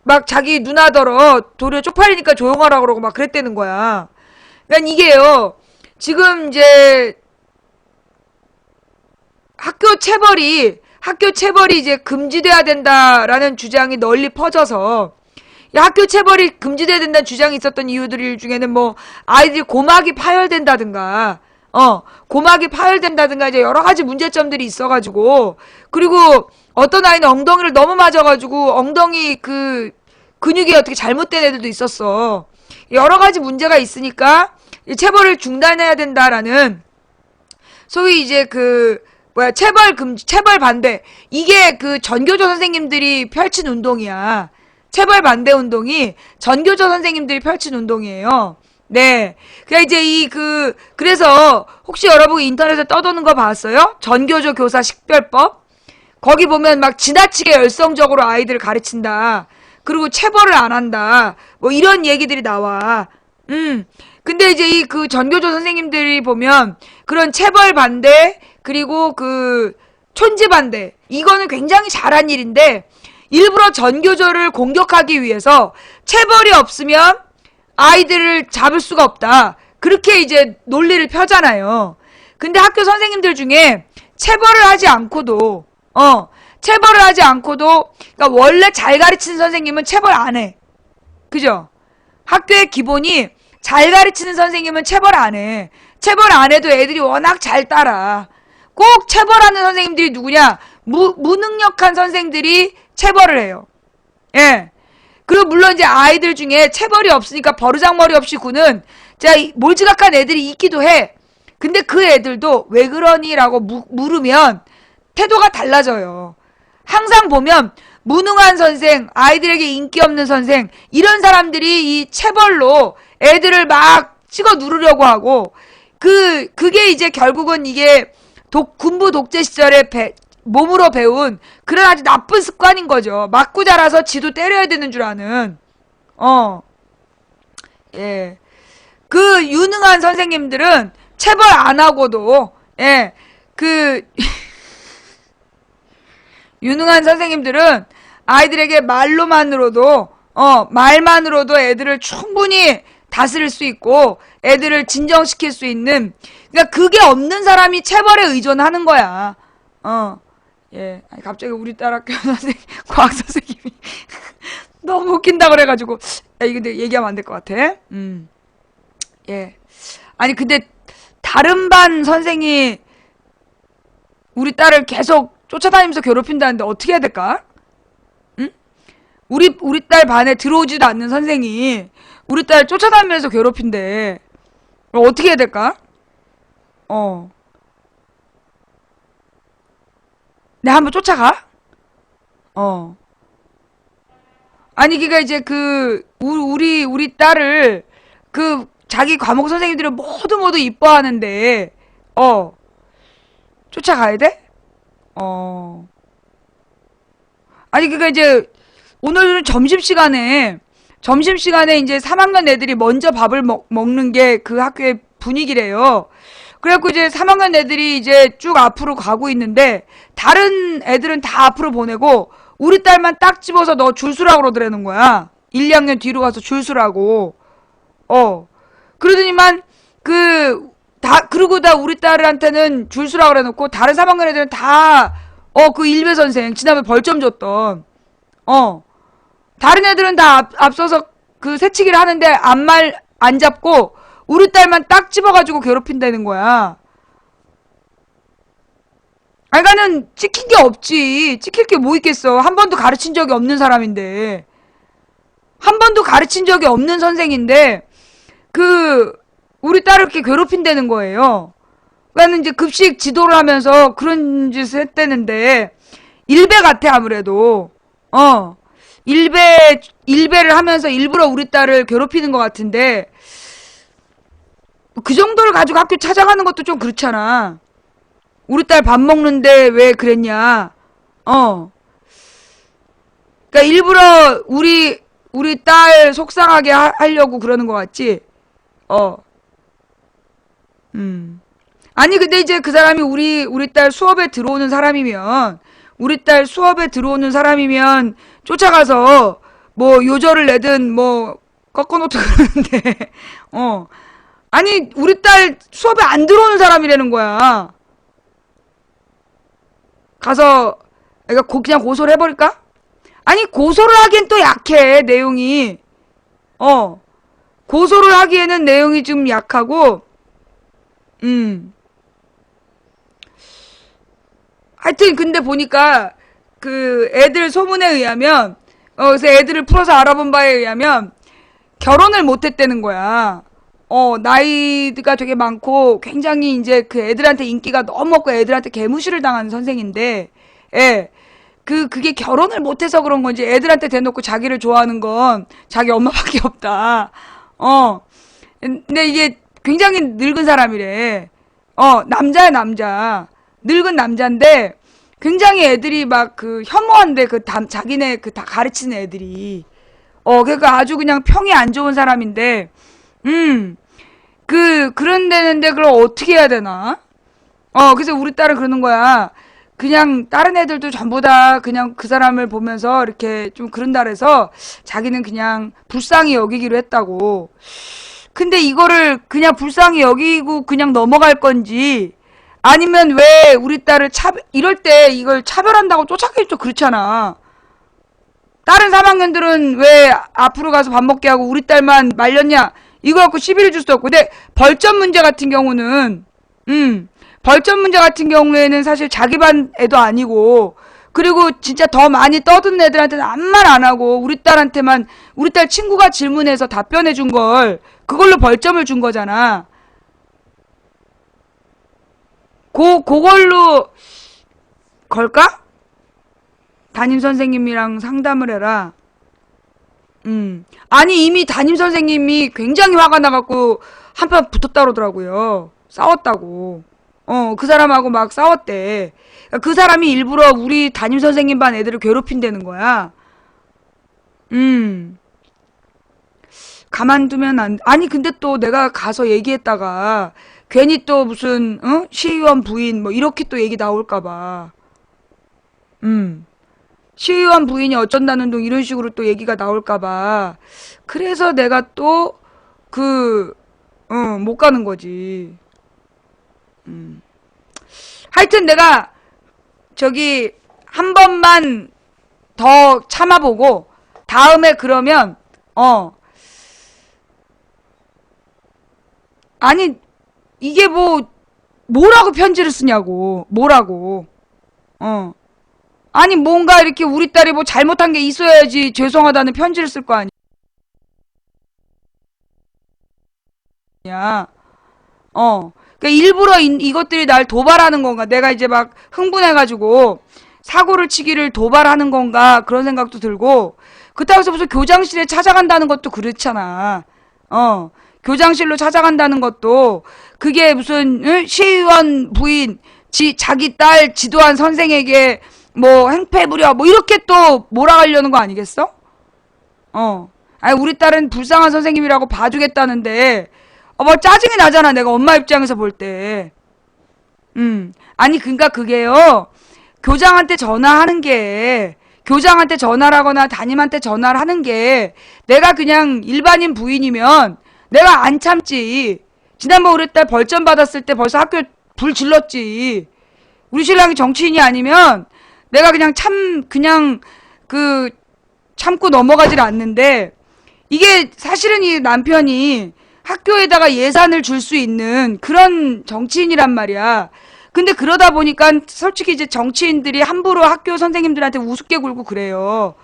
막 자기 누나더러 도리어 쪽팔리니까 조용하라 그러고 막 그랬다는 거야. 그러니까 이게요. 지금 이제 학교 체벌이 이제 금지돼야 된다라는 주장이 널리 퍼져서 학교 체벌이 금지돼야 된다는 주장이 있었던 이유들 중에는 뭐 아이들이 고막이 파열된다든가 고막이 파열된다든가 이제 여러 가지 문제점들이 있어가지고 그리고 어떤 아이는 엉덩이를 너무 맞아가지고 엉덩이 그 근육이 어떻게 잘못된 애들도 있었어. 여러 가지 문제가 있으니까 체벌을 중단해야 된다라는 소위 이제 체벌 반대. 이게 그 전교조 선생님들이 펼친 운동이야. 체벌 반대 운동이 전교조 선생님들이 펼친 운동이에요. 네. 그러니까 이제 그래서 혹시 여러분 인터넷에 떠도는 거 봤어요? 전교조 교사 식별법? 거기 보면 막 지나치게 열성적으로 아이들을 가르친다. 그리고 체벌을 안 한다. 뭐 이런 얘기들이 나와. 근데 이제 그 전교조 선생님들이 보면 그런 체벌 반대 그리고 촌지 반대 이거는 굉장히 잘한 일인데 일부러 전교조를 공격하기 위해서 체벌이 없으면 아이들을 잡을 수가 없다. 그렇게 이제 논리를 펴잖아요. 근데 학교 선생님들 중에 체벌을 하지 않고도 그러니까 원래 잘 가르치는 선생님은 체벌 안 해. 그죠? 학교의 기본이 잘 가르치는 선생님은 체벌 안 해. 체벌 안 해도 애들이 워낙 잘 따라. 꼭 체벌하는 선생님들이 누구냐? 무능력한 선생들이 체벌을 해요. 예. 그리고 물론 이제 아이들 중에 체벌이 없으니까 버르장머리 없이 구는 몰지각한 애들이 있기도 해. 근데 그 애들도 왜 그러니? 라고 물으면 태도가 달라져요. 항상 보면 무능한 선생, 아이들에게 인기 없는 선생 이런 사람들이 이 체벌로 애들을 막 찍어 누르려고 하고 그게 이제 결국은 이게 군부 독재 시절에 몸으로 배운 그런 아주 나쁜 습관인 거죠. 맞고 자라서 지도 때려야 되는 줄 아는. 예. 그 유능한 선생님들은 체벌 안 하고도 유능한 선생님들은 아이들에게 말만으로도 애들을 충분히 다스릴 수 있고 애들을 진정시킬 수 있는 그러니까 그게 없는 사람이 체벌에 의존하는 거야. 예. 아니, 갑자기 우리 딸 학교 선생님, 과학 선생님이 너무 웃긴다 그래가지고 이거 근데 얘기하면 안 될 것 같아. 예. 아니 근데 다른 반 선생이 우리 딸을 계속 쫓아다니면서 괴롭힌다는데 어떻게 해야 될까? 응? 우리 딸 반에 들어오지도 않는 선생이 우리 딸 쫓아다니면서 괴롭힌대. 그럼 어떻게 해야 될까? 내가 한번 쫓아가? 아니, 그니까 이제 우리 딸을 자기 과목 선생님들이 모두 이뻐하는데, 쫓아가야 돼? 아니, 그니까 이제 오늘은 점심시간에 이제 3학년 애들이 먼저 밥을 먹는 게 그 학교의 분위기래요. 그래갖고 이제 3학년 애들이 이제 쭉 앞으로 가고 있는데 다른 애들은 다 앞으로 보내고 우리 딸만 딱 집어서 너 줄 서라고 그러더라는 거야. 1, 2학년 뒤로 가서 줄 서라고. 그러더니만 그러고 다 우리 딸한테는 줄 서라고 그래 놓고 다른 3학년 애들은 다 그 일배 선생 지난번에 벌점 줬던 다른 애들은 다 앞서서 그 새치기를 하는데 안 잡고 우리 딸만 딱 집어가지고 괴롭힌다는 거야. 아니, 나는 찍힌 게 없지. 찍힐 게 뭐 있겠어. 한 번도 가르친 적이 없는 사람인데. 한 번도 가르친 적이 없는 선생인데, 우리 딸을 이렇게 괴롭힌다는 거예요. 나는 이제 급식 지도를 하면서 그런 짓을 했다는데, 일배 같아, 아무래도. 일배를 하면서 일부러 우리 딸을 괴롭히는 것 같은데, 그 정도를 가지고 학교 찾아가는 것도 좀 그렇잖아. 우리 딸 밥 먹는데 왜 그랬냐. 그러니까 일부러 우리 딸 속상하게 하려고 그러는 것 같지? 아니, 근데 이제 그 사람이 우리 딸 수업에 들어오는 사람이면, 쫓아가서, 뭐, 요절을 내든, 뭐, 꺾어놓든 그러는데, 아니, 우리 딸 수업에 안 들어오는 사람이라는 거야. 가서, 그러니까 그냥 고소를 해버릴까? 아니, 고소를 하기엔 또 약해, 내용이. 고소를 하기에는 내용이 좀 약하고, 하여튼, 근데 보니까, 그, 애들 소문에 의하면, 그래서 애들을 풀어서 알아본 바에 의하면, 결혼을 못 했다는 거야. 나이가 되게 많고, 굉장히 이제 그 애들한테 인기가 너무 없고 애들한테 개무시를 당하는 선생인데, 그게 결혼을 못해서 그런 건지, 애들한테 대놓고 자기를 좋아하는 건 자기 엄마밖에 없다. 근데 이게 굉장히 늙은 사람이래. 남자야, 남자. 늙은 남자인데, 굉장히 애들이 막 혐오한데, 자기네 다 가르치는 애들이. 그러니까 아주 그냥 평이 안 좋은 사람인데, 그런 데는데 그걸 어떻게 해야 되나? 그래서 우리 딸은 그러는 거야. 그냥 다른 애들도 전부 다 그냥 그 사람을 보면서 이렇게 좀 그런다 그래서 자기는 그냥 불쌍히 여기기로 했다고. 근데 이거를 그냥 불쌍히 여기고 그냥 넘어갈 건지, 아니면 왜 우리 딸을 이럴 때 이걸 차별한다고 쫓아가기 좀 그렇잖아. 다른 3학년들은 왜 앞으로 가서 밥 먹게 하고 우리 딸만 말렸냐? 이거 갖고 시비를 줄 수 없고. 근데 벌점 문제 같은 경우는, 사실 자기 반 애도 아니고, 그리고 진짜 더 많이 떠든 애들한테는 아무 말 안 하고, 우리 딸한테만, 우리 딸 친구가 질문해서 답변해 준 걸, 그걸로 벌점을 준 거잖아. 그걸로 걸까? 담임 선생님이랑 상담을 해라. 아니, 이미 담임 선생님이 굉장히 화가 나갖고 한판 붙었다 그러더라고요. 싸웠다고. 그 사람하고 막 싸웠대. 그 사람이 일부러 우리 담임 선생님 반 애들을 괴롭힌다는 거야. 가만두면 아니, 근데 또 내가 가서 얘기했다가 괜히 또 무슨, 시의원 부인 뭐 이렇게 또 얘기 나올까봐. 시의원 부인이 어쩐다는 둥 이런 식으로 또 얘기가 나올까봐. 그래서 내가 또, 못 가는 거지. 하여튼 내가, 한 번만 더 참아보고, 다음에 그러면, 아니, 이게 뭐라고 편지를 쓰냐고. 뭐라고. 아니, 뭔가 이렇게 우리 딸이 뭐 잘못한 게 있어야지 죄송하다는 편지를 쓸 거 아니야. 그러니까 일부러 이것들이 날 도발하는 건가? 내가 이제 막 흥분해가지고 사고를 치기를 도발하는 건가? 그런 생각도 들고, 그렇다고 해서 무슨 교장실에 찾아간다는 것도 그렇잖아. 교장실로 찾아간다는 것도 그게 무슨 시의원 부인 자기 딸 지도한 선생에게 뭐 행패 부려 뭐 이렇게 또 몰아가려는 거 아니겠어? 아니, 우리 딸은 불쌍한 선생님이라고 봐주겠다는데 뭐 짜증이 나잖아, 내가 엄마 입장에서 볼 때. 아니, 그러니까 그게요, 교장한테 전화하는 게, 교장한테 전화를 하거나 담임한테 전화를 하는 게, 내가 그냥 일반인 부인이면 내가 안 참지. 지난번 우리 딸 벌점 받았을 때 벌써 학교 불 질렀지. 우리 신랑이 정치인이 아니면 내가 그냥 참고 넘어가질 않는데, 이게 사실은 이 남편이 학교에다가 예산을 줄 수 있는 그런 정치인이란 말이야. 근데 그러다 보니까 솔직히 이제 정치인들이 함부로 학교 선생님들한테 우습게 굴고 그래요.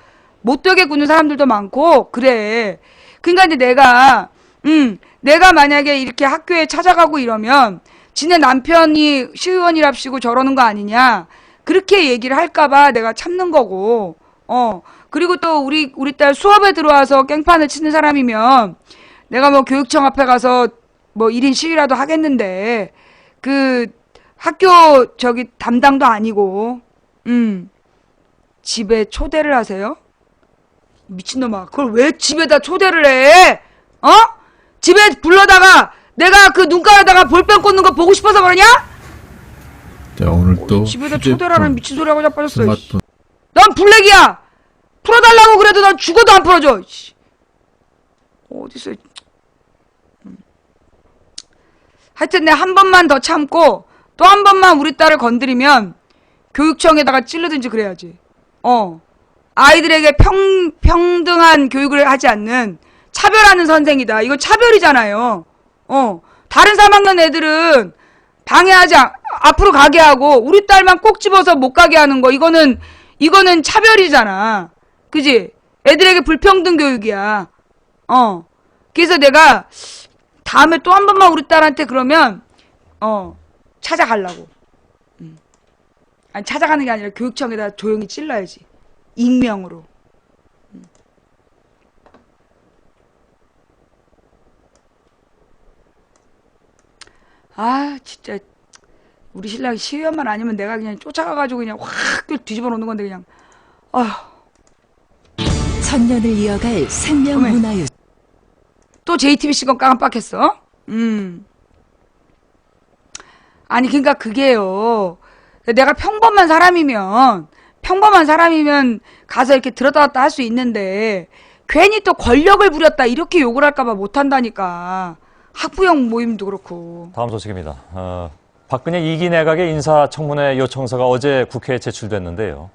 못되게 구는 사람들도 많고 그래. 그러니까 이제 내가 만약에 이렇게 학교에 찾아가고 이러면 지네 남편이 시의원이랍시고 저러는 거 아니냐. 그렇게 얘기를 할까봐 내가 참는 거고, 그리고 또 우리 딸 수업에 들어와서 깽판을 치는 사람이면 내가 뭐 교육청 앞에 가서 뭐 1인 시위라도 하겠는데, 그 학교 저기 담당도 아니고, 집에 초대를 하세요? 미친놈아, 그걸 왜 집에다 초대를 해? 집에 불러다가 내가 그 눈가에다가 볼펜 꽂는 거 보고 싶어서 그러냐? 자, 오늘 또 집에다 초대라는 미친 소리 하고 자빠졌어. 스마트폰. 넌 블랙이야. 풀어달라고 그래도 난 죽어도 안 풀어줘. 어디서? 하여튼 내가 한 번만 더 참고 또 한 번만 우리 딸을 건드리면 교육청에다가 찔르든지 그래야지. 아이들에게 평등한 교육을 하지 않는 차별하는 선생이다. 이거 차별이잖아요. 다른 3학년 애들은 방해하지 앞으로 가게 하고 우리 딸만 꼭 집어서 못 가게 하는 거 이거는 차별이잖아. 그지? 애들에게 불평등 교육이야. 그래서 내가 다음에 또 한 번만 우리 딸한테 그러면 찾아가려고. 아니 찾아가는 게 아니라 교육청에다 조용히 찔러야지. 익명으로. 아 진짜 우리 신랑이 시위원만 아니면 내가 그냥 쫓아가가지고 그냥 확 뒤집어 놓는 건데 그냥. 천년을 이어갈 생명문화유. 또 JTBC 건 깜빡했어? 아니 그러니까 그게요. 내가 평범한 사람이면 가서 이렇게 들었다 놨다 할 수 있는데 괜히 또 권력을 부렸다 이렇게 욕을 할까봐 못한다니까. 학부형 모임도 그렇고. 다음 소식입니다. 박근혜 2기 내각의 인사청문회 요청서가 어제 국회에 제출됐는데요.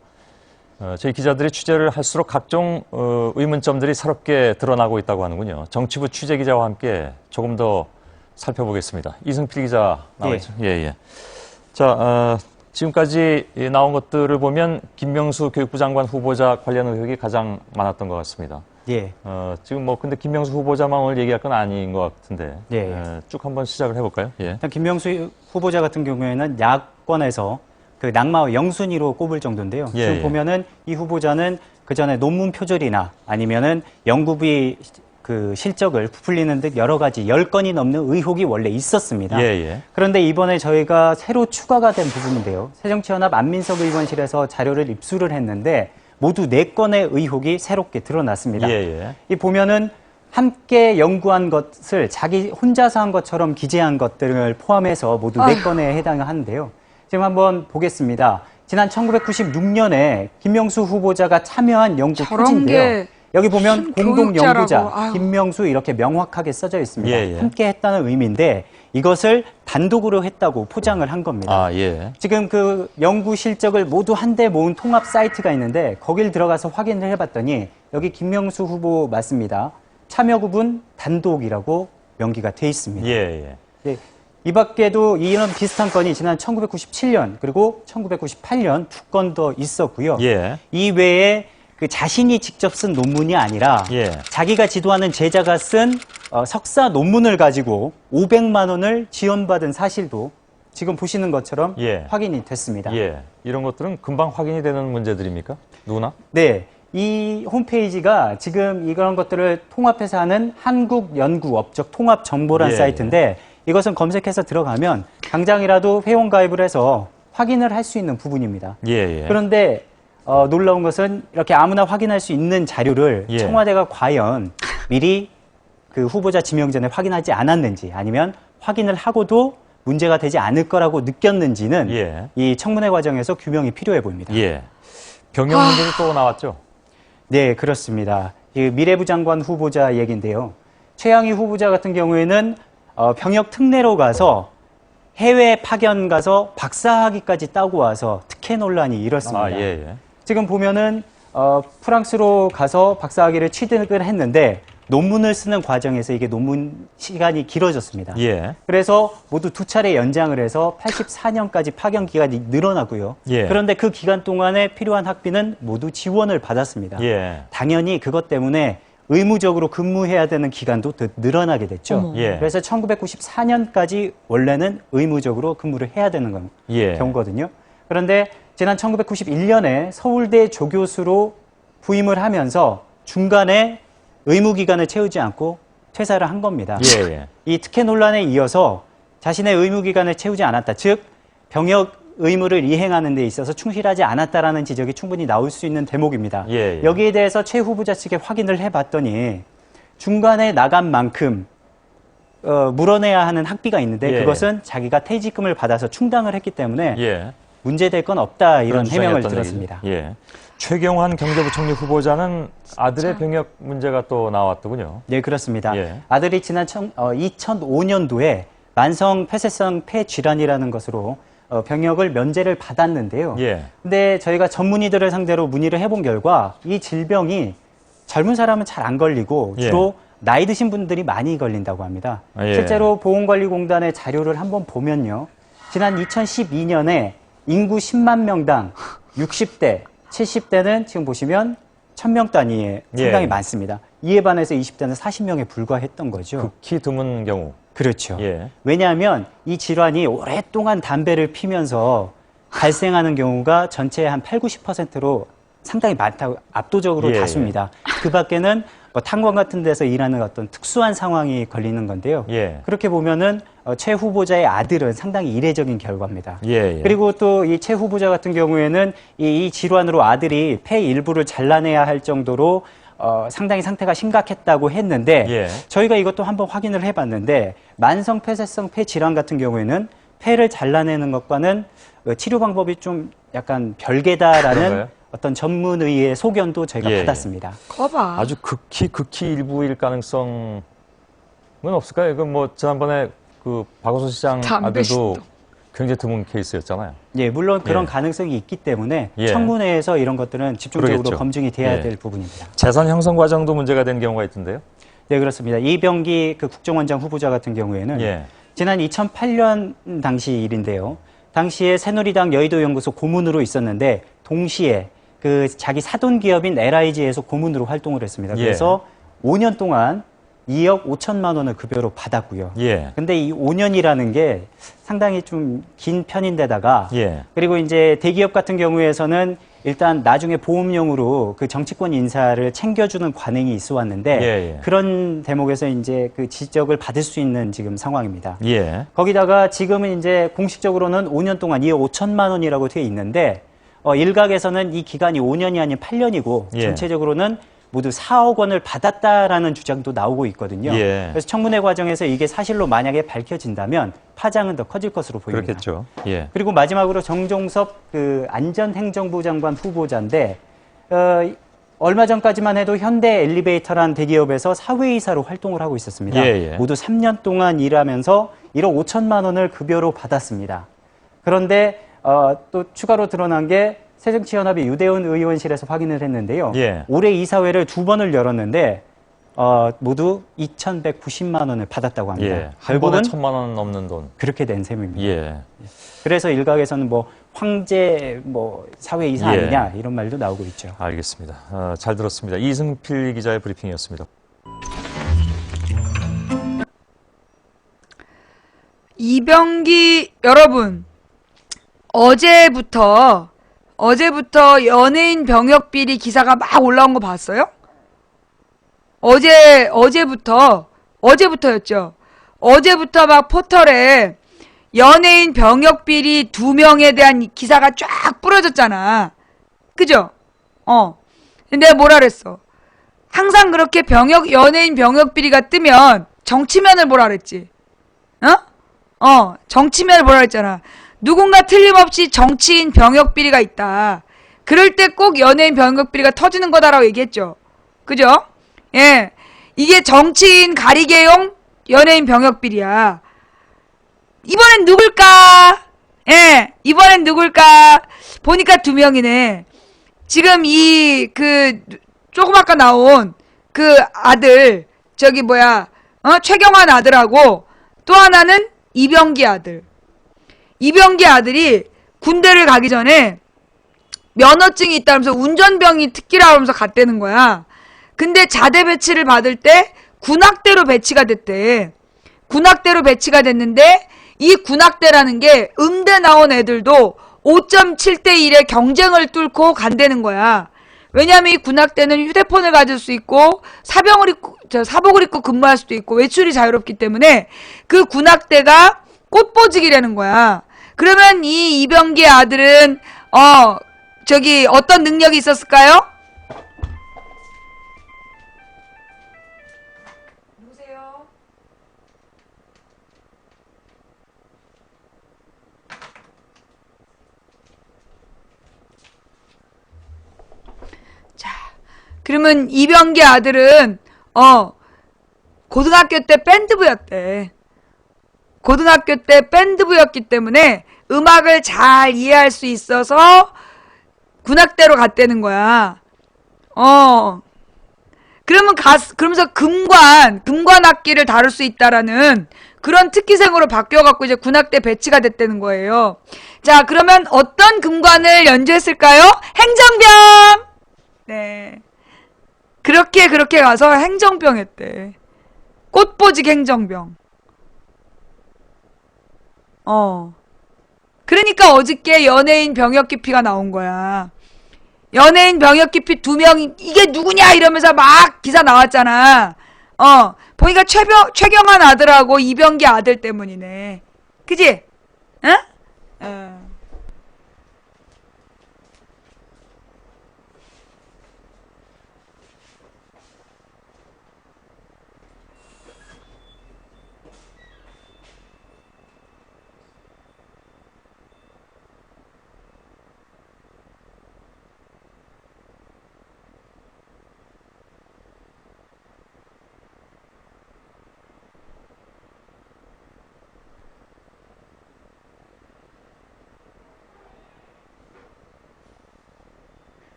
저희 기자들이 취재를 할수록 각종 의문점들이 새롭게 드러나고 있다고 하는군요. 정치부 취재기자와 함께 조금 더 살펴보겠습니다. 이승필 기자 나와있죠? 예. 자, 지금까지 나온 것들을 보면 김명수 교육부 장관 후보자 관련 의혹이 가장 많았던 것 같습니다. 예. 지금 뭐 근데 김명수 후보자만 오늘 얘기할 건 아닌 것 같은데. 쭉 한번 시작을 해볼까요? 예. 일단 김명수 후보자 같은 경우에는 야권에서 그 낙마와 영순위로 꼽을 정도인데요. 지금 보면은 이 후보자는 그 전에 논문 표절이나 아니면은 연구비 그 실적을 부풀리는 등 여러 가지 10건이 넘는 의혹이 원래 있었습니다. 그런데 이번에 저희가 새로 추가가 된 부분인데요. 새정치연합 안민석 의원실에서 자료를 입수를 했는데 모두 4건의 의혹이 새롭게 드러났습니다. 이 보면은 함께 연구한 것을 자기 혼자서 한 것처럼 기재한 것들을 포함해서 모두 4건에 해당을 하는데요. 지금 한번 보겠습니다. 지난 1996년에 김명수 후보자가 참여한 연구 표지인데요. 여기 보면 공동연구자 김명수 이렇게 명확하게 써져 있습니다. 함께 했다는 의미인데 이것을 단독으로 했다고 포장을 한 겁니다. 지금 그 연구 실적을 모두 한데 모은 통합 사이트가 있는데 거길 들어가서 확인을 해봤더니 여기 김명수 후보 맞습니다. 참여 구분 단독이라고 명기가 돼 있습니다. 이 밖에도 이런 비슷한 건이 지난 1997년 그리고 1998년 2건 더 있었고요. 이 외에 그 자신이 직접 쓴 논문이 아니라 자기가 지도하는 제자가 쓴 석사 논문을 가지고 500만 원을 지원받은 사실도 지금 보시는 것처럼 확인이 됐습니다. 이런 것들은 금방 확인이 되는 문제들입니까? 누구나? 네. 이 홈페이지가 지금 이런 것들을 통합해서 하는 한국연구업적 통합정보란 사이트인데 이것은 검색해서 들어가면 당장이라도 회원가입을 해서 확인을 할 수 있는 부분입니다. 그런데 놀라운 것은 이렇게 아무나 확인할 수 있는 자료를 청와대가 과연 미리 그 후보자 지명 전에 확인하지 않았는지 아니면 확인을 하고도 문제가 되지 않을 거라고 느꼈는지는 이 청문회 과정에서 규명이 필요해 보입니다. 병역 문제도 또 나왔죠? 네, 그렇습니다. 이 미래부 장관 후보자 얘기인데요. 최양희 후보자 같은 경우에는 병역 특례로 가서 해외 파견 가서 박사학위까지 따고 와서 특혜 논란이 일었습니다. 지금 보면은 프랑스로 가서 박사학위를 취득을 했는데 논문을 쓰는 과정에서 이게 논문 시간이 길어졌습니다. 그래서 모두 2차례 연장을 해서 84년까지 파견 기간이 늘어나고요. 그런데 그 기간 동안에 필요한 학비는 모두 지원을 받았습니다. 당연히 그것 때문에 의무적으로 근무해야 되는 기간도 더 늘어나게 됐죠. 그래서 1994년까지 원래는 의무적으로 근무를 해야 되는 경우거든요. 그런데 지난 1991년에 서울대 조교수로 부임을 하면서 중간에 의무기간을 채우지 않고 퇴사를 한 겁니다. 이 특혜 논란에 이어서 자신의 의무기간을 채우지 않았다. 즉 병역 의무를 이행하는 데 있어서 충실하지 않았다라는 지적이 충분히 나올 수 있는 대목입니다. 여기에 대해서 최 후보자 측에 확인을 해봤더니 중간에 나간 만큼 물어내야 하는 학비가 있는데 그것은 자기가 퇴직금을 받아서 충당을 했기 때문에 문제될 건 없다 이런 해명을 들었습니다. 최경환 경제부총리 후보자는 아들의 병역 문제가 또 나왔더군요. 네, 그렇습니다. 아들이 지난 2005년도에 만성 폐쇄성 폐질환이라는 것으로 병역을 면제를 받았는데요. 근데 저희가 전문의들을 상대로 문의를 해본 결과 이 질병이 젊은 사람은 잘 안 걸리고 주로 나이 드신 분들이 많이 걸린다고 합니다. 실제로 보건관리공단의 자료를 한번 보면요. 지난 2012년에 인구 10만 명당 60대, 70대는 지금 보시면 1000명 단위에 상당히 많습니다. 이에 반해서 20대는 40명에 불과했던 거죠. 극히 드문 경우. 그렇죠. 왜냐하면 이 질환이 오랫동안 담배를 피면서 발생하는 경우가 전체의 한 80~90%로 상당히 많다고 압도적으로 다수입니다. 그 밖에는 뭐 탄광 같은 데서 일하는 어떤 특수한 상황이 걸리는 건데요. 그렇게 보면은 최 후보자의 아들은 상당히 이례적인 결과입니다. 그리고 또 이 최 후보자 같은 경우에는 이 질환으로 아들이 폐 일부를 잘라내야 할 정도로 상당히 상태가 심각했다고 했는데 저희가 이것도 한번 확인을 해봤는데 만성 폐쇄성 폐질환 같은 경우에는 폐를 잘라내는 것과는 치료 방법이 좀 약간 별개다라는 어떤 전문의의 소견도 저희가 받았습니다. 거봐. 아주 극히 일부일 가능성은 없을까요? 그 뭐 지난번에 그 박원순 시장 아들도 굉장히 드문 케이스였잖아요. 물론 그런 가능성이 있기 때문에 청문회에서 이런 것들은 집중적으로 검증이 돼야 될 부분입니다. 재산 형성 과정도 문제가 된 경우가 있던데요? 네, 그렇습니다. 이병기 그 국정원장 후보자 같은 경우에는 지난 2008년 당시 일인데요. 당시에 새누리당 여의도 연구소 고문으로 있었는데 동시에 그 자기 사돈 기업인 LIG에서 고문으로 활동을 했습니다. 그래서 5년 동안 2억 5천만 원을 급여로 받았고요. 근데 이 5년이라는 게 상당히 좀 긴 편인데다가 그리고 이제 대기업 같은 경우에서는 일단 나중에 보험용으로 그 정치권 인사를 챙겨주는 관행이 있어 왔는데 그런 대목에서 이제 그 지적을 받을 수 있는 지금 상황입니다. 거기다가 지금은 이제 공식적으로는 5년 동안 2억 5천만 원이라고 되어 있는데 일각에서는 이 기간이 5년이 아닌 8년이고 전체적으로는 모두 4억 원을 받았다라는 주장도 나오고 있거든요. 그래서 청문회 과정에서 이게 사실로 만약에 밝혀진다면 파장은 더 커질 것으로 보입니다. 그렇겠죠. 그리고 마지막으로 정종섭 그 안전행정부 장관 후보자인데 얼마 전까지만 해도 현대 엘리베이터라는 대기업에서 사회이사로 활동을 하고 있었습니다. 모두 3년 동안 일하면서 1억 5천만 원을 급여로 받았습니다. 그런데 또 추가로 드러난 게 새정치연합의 유대훈 의원실에서 확인을 했는데요. 올해 이사회를 2번을 열었는데 모두 2,190만 원을 받았다고 합니다. 한 번에 1,000만 원 넘는 돈. 그렇게 된 셈입니다. 그래서 일각에서는 뭐 황제 뭐 사회이사 아니냐 이런 말도 나오고 있죠. 알겠습니다. 잘 들었습니다. 이승필 기자의 브리핑이었습니다. 이병기 여러분, 어제부터 연예인 병역 비리 기사가 막 올라온 거 봤어요? 어제부터였죠. 어제부터 막 포털에 연예인 병역 비리 2명에 대한 기사가 쫙 뿌려졌잖아. 그죠? 근데 내가 뭐라 그랬어? 항상 그렇게 연예인 병역 비리가 뜨면 정치면을 뭐라 그랬지? 정치면을 뭐라 그랬잖아. 누군가 틀림없이 정치인 병역 비리가 있다. 그럴 때 꼭 연예인 병역 비리가 터지는 거다라고 얘기했죠. 그죠? 이게 정치인 가리개용 연예인 병역 비리야. 이번엔 누굴까? 이번엔 누굴까? 보니까 2명이네. 지금 조금 아까 나온 그 아들, 최경환 아들하고 또 하나는 이병기 아들. 이병기 아들이 군대를 가기 전에 면허증이 있다면서 운전병이 특기라 하면서 갔다는 거야. 근데 자대 배치를 받을 때 군악대로 배치가 됐대. 군악대로 배치가 됐는데 이 군악대라는 게 음대 나온 애들도 5.7대 1의 경쟁을 뚫고 간다는 거야. 왜냐하면 이 군악대는 휴대폰을 가질 수 있고 사복을 입고 근무할 수도 있고 외출이 자유롭기 때문에 그 군악대가 꽃보직이라는 거야. 그러면 이 이병기의 아들은 어떤 능력이 있었을까요? 누구세요? 자, 그러면 이병기 아들은 고등학교 때 밴드부였대. 고등학교 때 밴드부였기 때문에 음악을 잘 이해할 수 있어서 군악대로 갔다는 거야. 그러면서 금관 악기를 다룰 수 있다라는 그런 특기생으로 바뀌어갖고 이제 군악대 배치가 됐다는 거예요. 자, 그러면 어떤 금관을 연주했을까요? 행정병! 네. 그렇게 가서 행정병 했대. 꽃보직 행정병. 그러니까 어저께 연예인 병역 기피가 나온 거야. 연예인 병역 기피 2명, 이게 누구냐 이러면서 막 기사 나왔잖아. 보니까 최경환 아들하고 이병기 아들 때문이네. 그지? 응?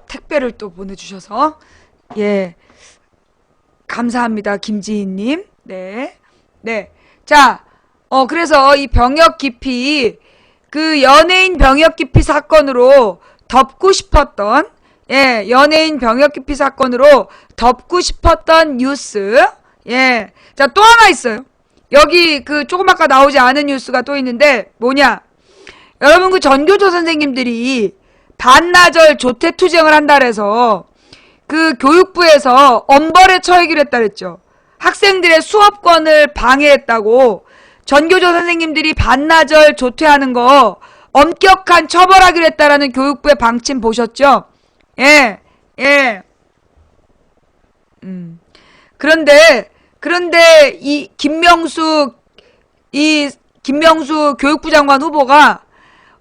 택배를 또 보내주셔서 예 감사합니다, 김지희님. 네. 자, 그래서 이 병역 기피 그 연예인 병역 기피 사건으로 덮고 싶었던 연예인 병역 기피 사건으로 덮고 싶었던 뉴스. 자, 또 하나 있어요. 여기 그 조금 아까 나오지 않은 뉴스가 또 있는데 뭐냐? 여러분 그 전교조 선생님들이 반나절 조퇴투쟁을 한다 그래서 그 교육부에서 엄벌에 처하기로 했다 그랬죠. 학생들의 수업권을 방해했다고 전교조 선생님들이 반나절 조퇴하는 거 엄격한 처벌하기로 했다라는 교육부의 방침 보셨죠? 그런데 이 김명수 교육부 장관 후보가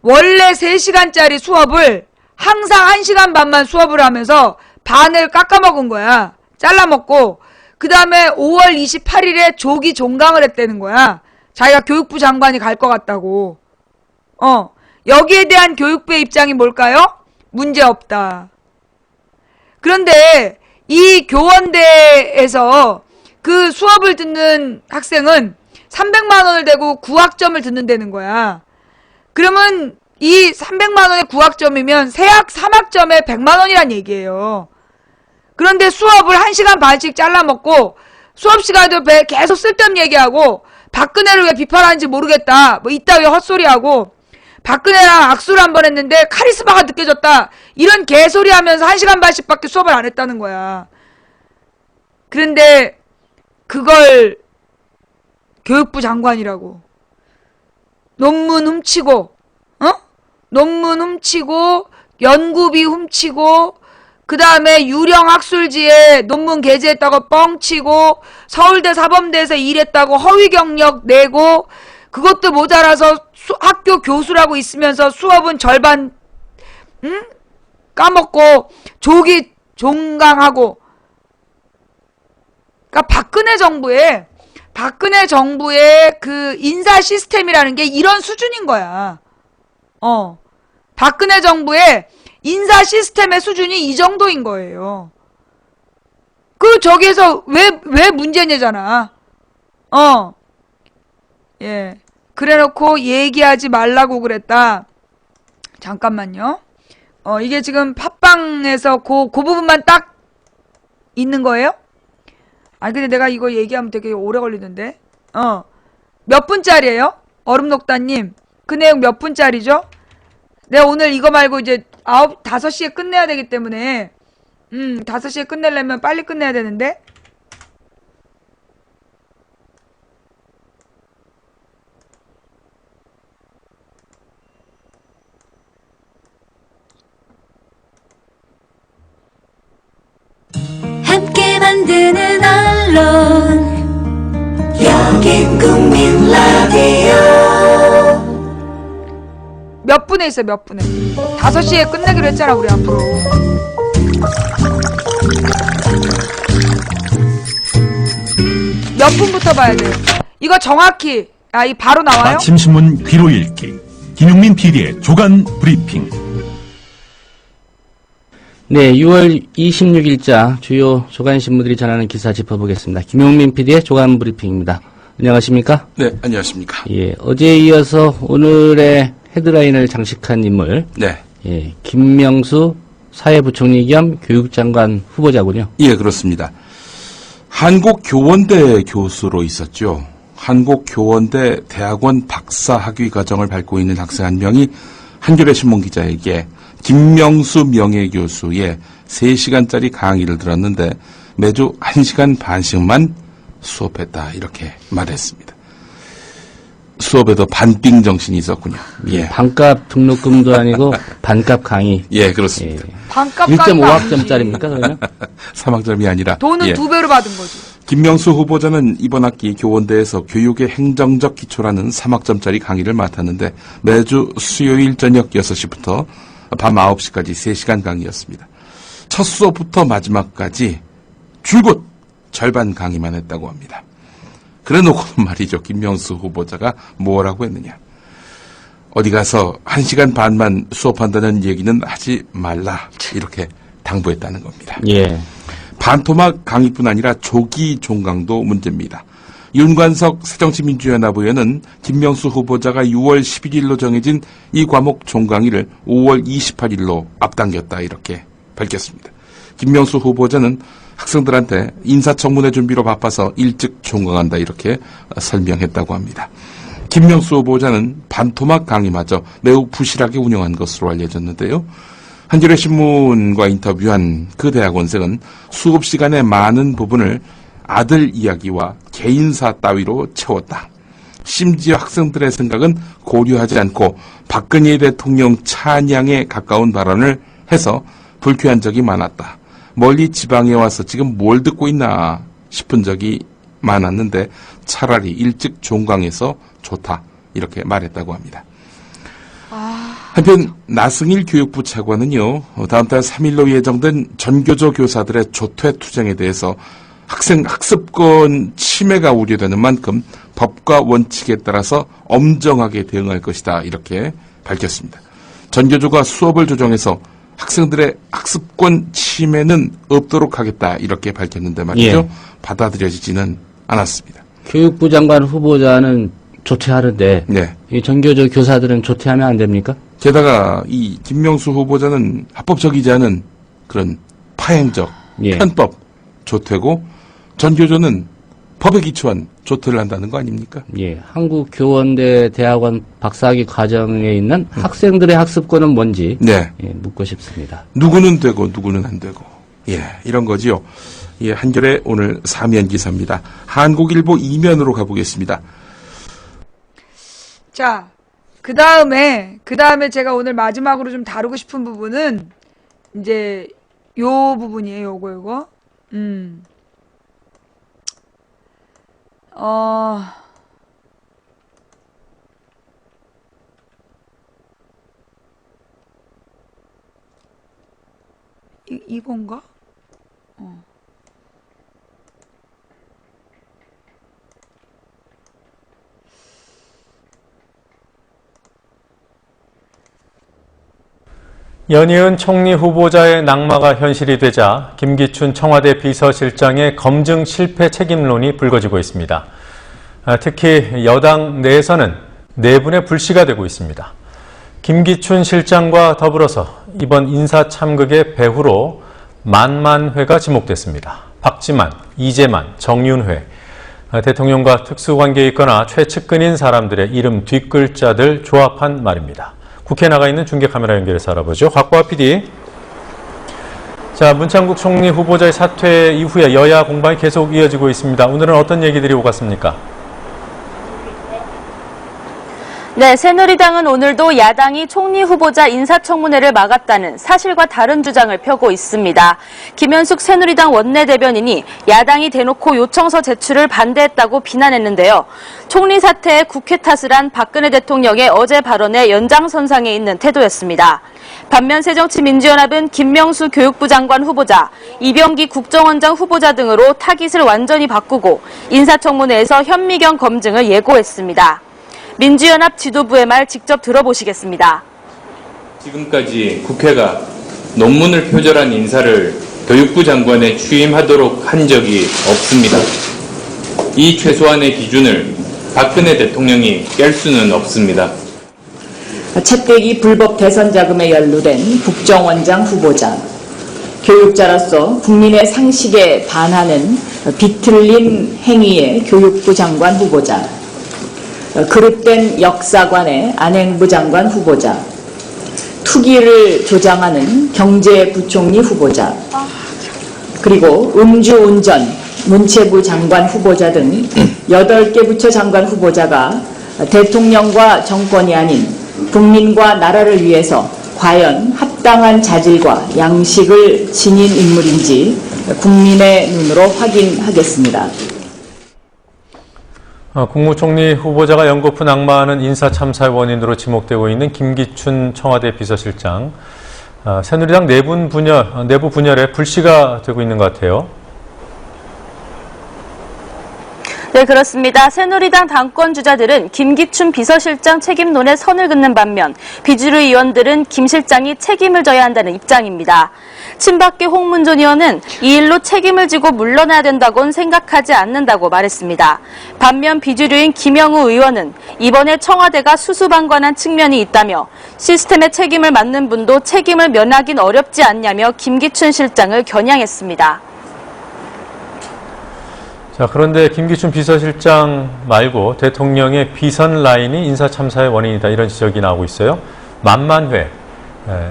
원래 3시간짜리 수업을 항상 1시간 반만 수업을 하면서 반을 깎아먹은 거야. 잘라먹고 그 다음에 5월 28일에 조기 종강을 했다는 거야. 자기가 교육부 장관이 갈 것 같다고. 여기에 대한 교육부의 입장이 뭘까요? 문제없다. 그런데 이 교원대에서 그 수업을 듣는 학생은 300만 원을 대고 구학점을 듣는다는 거야. 그러면 이 300만 원의 구학점이면 세학 3학점에 100만 원이란 얘기예요. 그런데 수업을 1시간 반씩 잘라먹고 수업 시간에도 계속 쓸데없는 얘기하고 박근혜를 왜 비판하는지 모르겠다. 뭐 이따위 헛소리하고 박근혜랑 악수를 한번 했는데 카리스마가 느껴졌다. 이런 개소리 하면서 1시간 반씩밖에 수업을 안 했다는 거야. 그런데 그걸 교육부 장관이라고. 논문 훔치고, 연구비 훔치고, 그 다음에 유령 학술지에 논문 게재했다고 뻥치고, 서울대 사범대에서 일했다고 허위 경력 내고, 그것도 모자라서 학교 교수라고 있으면서 수업은 절반, 까먹고, 조기 종강하고. 그러니까 박근혜 정부의 그 인사 시스템이라는 게 이런 수준인 거야. 박근혜 정부의 인사 시스템의 수준이 이 정도인 거예요. 그 저기에서 왜 문제냐잖아. 예. 그래놓고 얘기하지 말라고 그랬다. 잠깐만요. 이게 지금 팟빵에서 그 부분만 딱 있는 거예요? 아니, 근데 내가 이거 얘기하면 되게 오래 걸리는데. 몇 분짜리예요? 얼음녹다님. 그 내용 몇 분짜리죠? 내가 오늘 이거 말고 이제 5시에 끝내야 되기 때문에 5시에 끝내려면 빨리 끝내야 되는데. 함께 만드는 언론 여긴 국민 라디오 몇 분에 있어, 몇 분에. 5시에 끝내기로 했잖아, 우리 앞으로. 몇 분부터 봐야 돼요? 이거 정확히, 이 바로 나와요? 아침 신문 귀로 읽기. 김용민 PD의 조간 브리핑. 네, 6월 26일자 주요 조간 신문들이 전하는 기사 짚어보겠습니다. 김용민 PD의 조간 브리핑입니다. 안녕하십니까? 네, 안녕하십니까? 예, 어제에 이어서 오늘의 헤드라인을 장식한 인물. 네. 예, 김명수 사회부총리 겸 교육장관 후보자군요. 예, 그렇습니다. 한국교원대 교수로 있었죠. 한국교원대 대학원 박사 학위 과정을 밟고 있는 학생 한 명이 한겨레 신문 기자에게 김명수 명예교수의 3시간짜리 강의를 들었는데 매주 1시간 반씩만 수업했다 이렇게 말했습니다. 수업에도 반빙 정신이 있었군요. 예. 반값 등록금도 아니고 반값 강의. 예, 그렇습니다. 예. 반값 1.5학점짜리입니까, 그러면? 3학점이 아니라. 돈은 예. 2배로 받은 거지. 김명수 후보자는 이번 학기 교원대에서 교육의 행정적 기초라는 3학점짜리 강의를 맡았는데 매주 수요일 저녁 6시부터 밤 9시까지 3시간 강의였습니다. 첫 수업부터 마지막까지 줄곧 절반 강의만 했다고 합니다. 그래놓고는 말이죠. 김명수 후보자가 뭐라고 했느냐. 어디 가서 1시간 반만 수업한다는 얘기는 하지 말라. 이렇게 당부했다는 겁니다. 예. 반토막 강의뿐 아니라 조기 종강도 문제입니다. 윤관석 새정치민주연합 의원은 김명수 후보자가 6월 11일로 정해진 이 과목 종강의를 5월 28일로 앞당겼다 이렇게 밝혔습니다. 김명수 후보자는 학생들한테 인사청문회 준비로 바빠서 일찍 종강한다 이렇게 설명했다고 합니다. 김명수 후보자는 반토막 강의마저 매우 부실하게 운영한 것으로 알려졌는데요. 한겨레 신문과 인터뷰한 그 대학원생은 수업 시간의 많은 부분을 아들 이야기와 개인사 따위로 채웠다. 심지어 학생들의 생각은 고려하지 않고 박근혜 대통령 찬양에 가까운 발언을 해서 불쾌한 적이 많았다. 멀리 지방에 와서 지금 뭘 듣고 있나 싶은 적이 많았는데 차라리 일찍 종강해서 좋다. 이렇게 말했다고 합니다. 한편 나승일 교육부 차관은요. 다음 달 3일로 예정된 전교조 교사들의 조퇴 투쟁에 대해서 학생 학습권 침해가 우려되는 만큼 법과 원칙에 따라서 엄정하게 대응할 것이다. 이렇게 밝혔습니다. 전교조가 수업을 조정해서 학생들의 학습권 침해는 없도록 하겠다. 이렇게 밝혔는데 말이죠. 예. 받아들여지지는 않았습니다. 교육부 장관 후보자는 조퇴하는데 네. 이 전교조 교사들은 조퇴하면 안 됩니까? 게다가 이 김명수 후보자는 합법적이지 않은 그런 파행적 예. 편법 조퇴고 전교조는 법에 기초한 조퇴를 한다는 거 아닙니까? 예, 한국교원대 대학원 박사학위 과정에 있는 학생들의 학습권은 뭔지 네. 예, 묻고 싶습니다. 누구는 되고 누구는 안 되고 예, 이런 거지요. 예, 한겨레 오늘 3면 기사입니다. 한국일보 2면으로 가보겠습니다. 자, 그 다음에 제가 오늘 마지막으로 좀 다루고 싶은 부분은 이제 요 부분이에요. 요거. 이건가? 연이은 총리 후보자의 낙마가 현실이 되자 김기춘 청와대 비서실장의 검증 실패 책임론이 불거지고 있습니다. 특히 여당 내에서는 내분의 불씨가 되고 있습니다. 김기춘 실장과 더불어서 이번 인사참극의 배후로 만만회가 지목됐습니다. 박지만, 이재만, 정윤회, 대통령과 특수관계에 있거나 최측근인 사람들의 이름 뒷글자들 조합한 말입니다. 국회에 나가 있는 중계카메라 연결해서 알아보죠. 곽보아 PD. 자, 문창국 총리 후보자의 사퇴 이후에 여야 공방이 계속 이어지고 있습니다. 오늘은 어떤 얘기들이 오갔습니까? 네, 새누리당은 오늘도 야당이 총리 후보자 인사청문회를 막았다는 사실과 다른 주장을 펴고 있습니다. 김현숙 새누리당 원내대변인이 야당이 대놓고 요청서 제출을 반대했다고 비난했는데요. 총리 사퇴에 국회 탓을 한 박근혜 대통령의 어제 발언에 연장선상에 있는 태도였습니다. 반면 새정치민주연합은 김명수 교육부 장관 후보자, 이병기 국정원장 후보자 등으로 타깃을 완전히 바꾸고 인사청문회에서 현미경 검증을 예고했습니다. 민주연합 지도부의 말 직접 들어보시겠습니다. 지금까지 국회가 논문을 표절한 인사를 교육부 장관에 취임하도록 한 적이 없습니다. 이 최소한의 기준을 박근혜 대통령이 깰 수는 없습니다. 채택이 불법 대선 자금에 연루된 국정원장 후보자, 교육자로서 국민의 상식에 반하는 비틀린 행위의 교육부 장관 후보자, 그릇된 역사관의 안행부 장관 후보자, 투기를 조장하는 경제부총리 후보자, 그리고 음주운전 문체부 장관 후보자 등 8개 부처 장관 후보자가 대통령과 정권이 아닌 국민과 나라를 위해서 과연 합당한 자질과 양식을 지닌 인물인지 국민의 눈으로 확인하겠습니다. 국무총리 후보자가 연거푸 낙마하는 인사참사의 원인으로 지목되고 있는 김기춘 청와대 비서실장. 새누리당 내부 분열에 불씨가 되고 있는 것 같아요. 네, 그렇습니다. 새누리당 당권 주자들은 김기춘 비서실장 책임론에 선을 긋는 반면 비주류 의원들은 김 실장이 책임을 져야 한다는 입장입니다. 친박계 홍문존 의원은 이 일로 책임을 지고 물러나야 된다고는 생각하지 않는다고 말했습니다. 반면 비주류인 김영우 의원은 이번에 청와대가 수수방관한 측면이 있다며 시스템의 책임을 맡는 분도 책임을 면하긴 어렵지 않냐며 김기춘 실장을 겨냥했습니다. 자, 그런데 김기춘 비서실장 말고 대통령의 비선 라인이 인사참사의 원인이다, 이런 지적이 나오고 있어요. 만만회,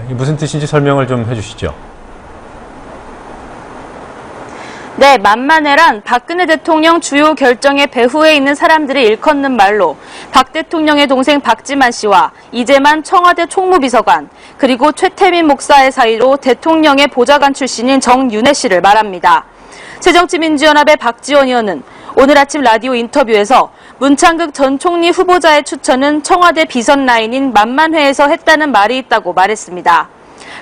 무슨 뜻인지 설명을 좀 해주시죠. 네, 만만회란 박근혜 대통령 주요 결정의 배후에 있는 사람들을 일컫는 말로 박 대통령의 동생 박지만 씨와 이재만 청와대 총무비서관, 그리고 최태민 목사의 사이로 대통령의 보좌관 출신인 정윤회 씨를 말합니다. 새정치민주연합의 박지원 의원은 오늘 아침 라디오 인터뷰에서 문창극 전 총리 후보자의 추천은 청와대 비선 라인인 만만회에서 했다는 말이 있다고 말했습니다.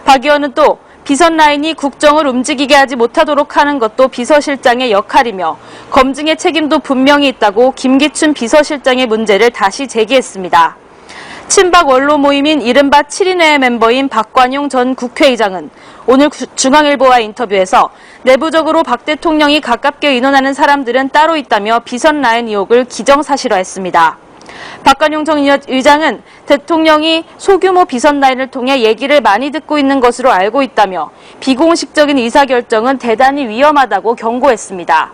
박 의원은 또 비선 라인이 국정을 움직이게 하지 못하도록 하는 것도 비서실장의 역할이며 검증의 책임도 분명히 있다고 김기춘 비서실장의 문제를 다시 제기했습니다. 친박 원로 모임인 이른바 7인회 멤버인 박관용 전 국회의장은 오늘 중앙일보와의 인터뷰에서 내부적으로 박 대통령이 가깝게 의논하는 사람들은 따로 있다며 비선 라인 의혹을 기정사실화했습니다. 박관용 전 의장은 대통령이 소규모 비선 라인을 통해 얘기를 많이 듣고 있는 것으로 알고 있다며 비공식적인 의사결정은 대단히 위험하다고 경고했습니다.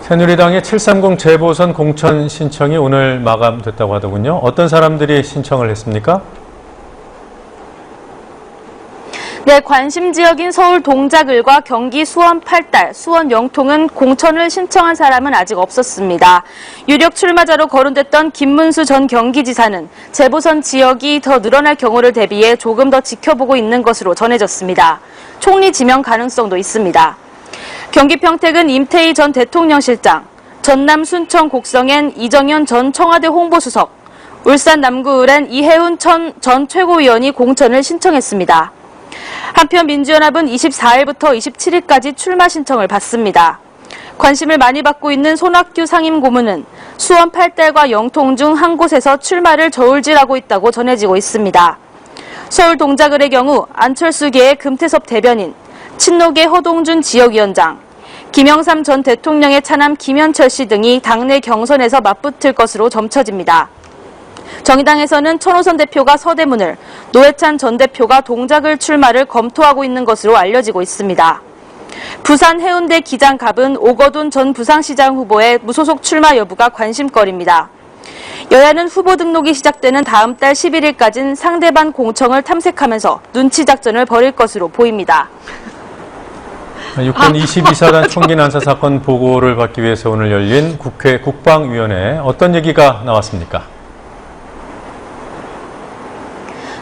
새누리당의 730 재보선 공천 신청이 오늘 마감됐다고 하더군요. 어떤 사람들이 신청을 했습니까? 네, 관심 지역인 서울 동작을과 경기 수원 8달, 수원 영통은 공천을 신청한 사람은 아직 없었습니다. 유력 출마자로 거론됐던 김문수 전 경기지사는 재보선 지역이 더 늘어날 경우를 대비해 조금 더 지켜보고 있는 것으로 전해졌습니다. 총리 지명 가능성도 있습니다. 경기 평택은 임태희 전 대통령실장, 전남 순천 곡성엔 이정현 전 청와대 홍보수석, 울산 남구을엔 이혜훈 전 최고위원이 공천을 신청했습니다. 한편 민주연합은 24일부터 27일까지 출마 신청을 받습니다. 관심을 많이 받고 있는 손학규 상임고문은 수원 8달과 영통 중 한 곳에서 출마를 저울질하고 있다고 전해지고 있습니다. 서울 동작을의 경우 안철수계의 금태섭 대변인, 친노계 허동준 지역위원장, 김영삼 전 대통령의 차남 김현철 씨 등이 당내 경선에서 맞붙을 것으로 점쳐집니다. 정의당에서는 천호선 대표가 서대문을, 노회찬 전 대표가 동작을 출마를 검토하고 있는 것으로 알려지고 있습니다. 부산 해운대 기장 갑은 오거돈 전 부산시장 후보의 무소속 출마 여부가 관심거리입니다. 여야는 후보 등록이 시작되는 다음 달 11일까지는 상대방 공청을 탐색하면서 눈치 작전을 벌일 것으로 보입니다. 육군 22사단 총기 난사 사건 보고를 받기 위해서 오늘 열린 국회 국방위원회 어떤 얘기가 나왔습니까?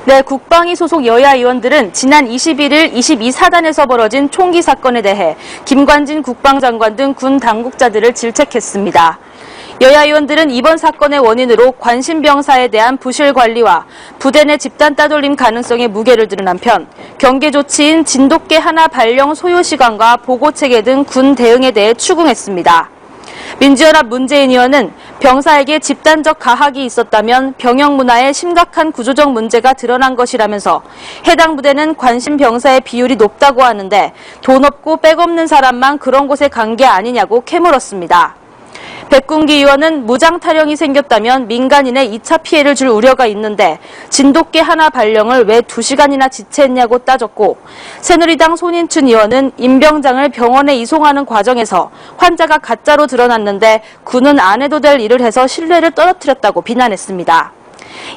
네, 국방위 소속 여야 의원들은 지난 21일 22사단에서 벌어진 총기 사건에 대해 김관진 국방장관 등 군 당국자들을 질책했습니다. 여야 의원들은 이번 사건의 원인으로 관심병사에 대한 부실 관리와 부대 내 집단 따돌림 가능성에 무게를 두는 한편 경계 조치인 진돗개 하나 발령 소요 시간과 보고 체계 등 군 대응에 대해 추궁했습니다. 민주연합 문재인 의원은 병사에게 집단적 가학이 있었다면 병영 문화에 심각한 구조적 문제가 드러난 것이라면서 해당 부대는 관심 병사의 비율이 높다고 하는데 돈 없고 백 없는 사람만 그런 곳에 간 게 아니냐고 캐물었습니다. 백군기 의원은 무장 타령이 생겼다면 민간인에 2차 피해를 줄 우려가 있는데 진돗개 하나 발령을 왜 2시간이나 지체했냐고 따졌고 새누리당 손인춘 의원은 임병장을 병원에 이송하는 과정에서 환자가 가짜로 드러났는데 군은 안 해도 될 일을 해서 신뢰를 떨어뜨렸다고 비난했습니다.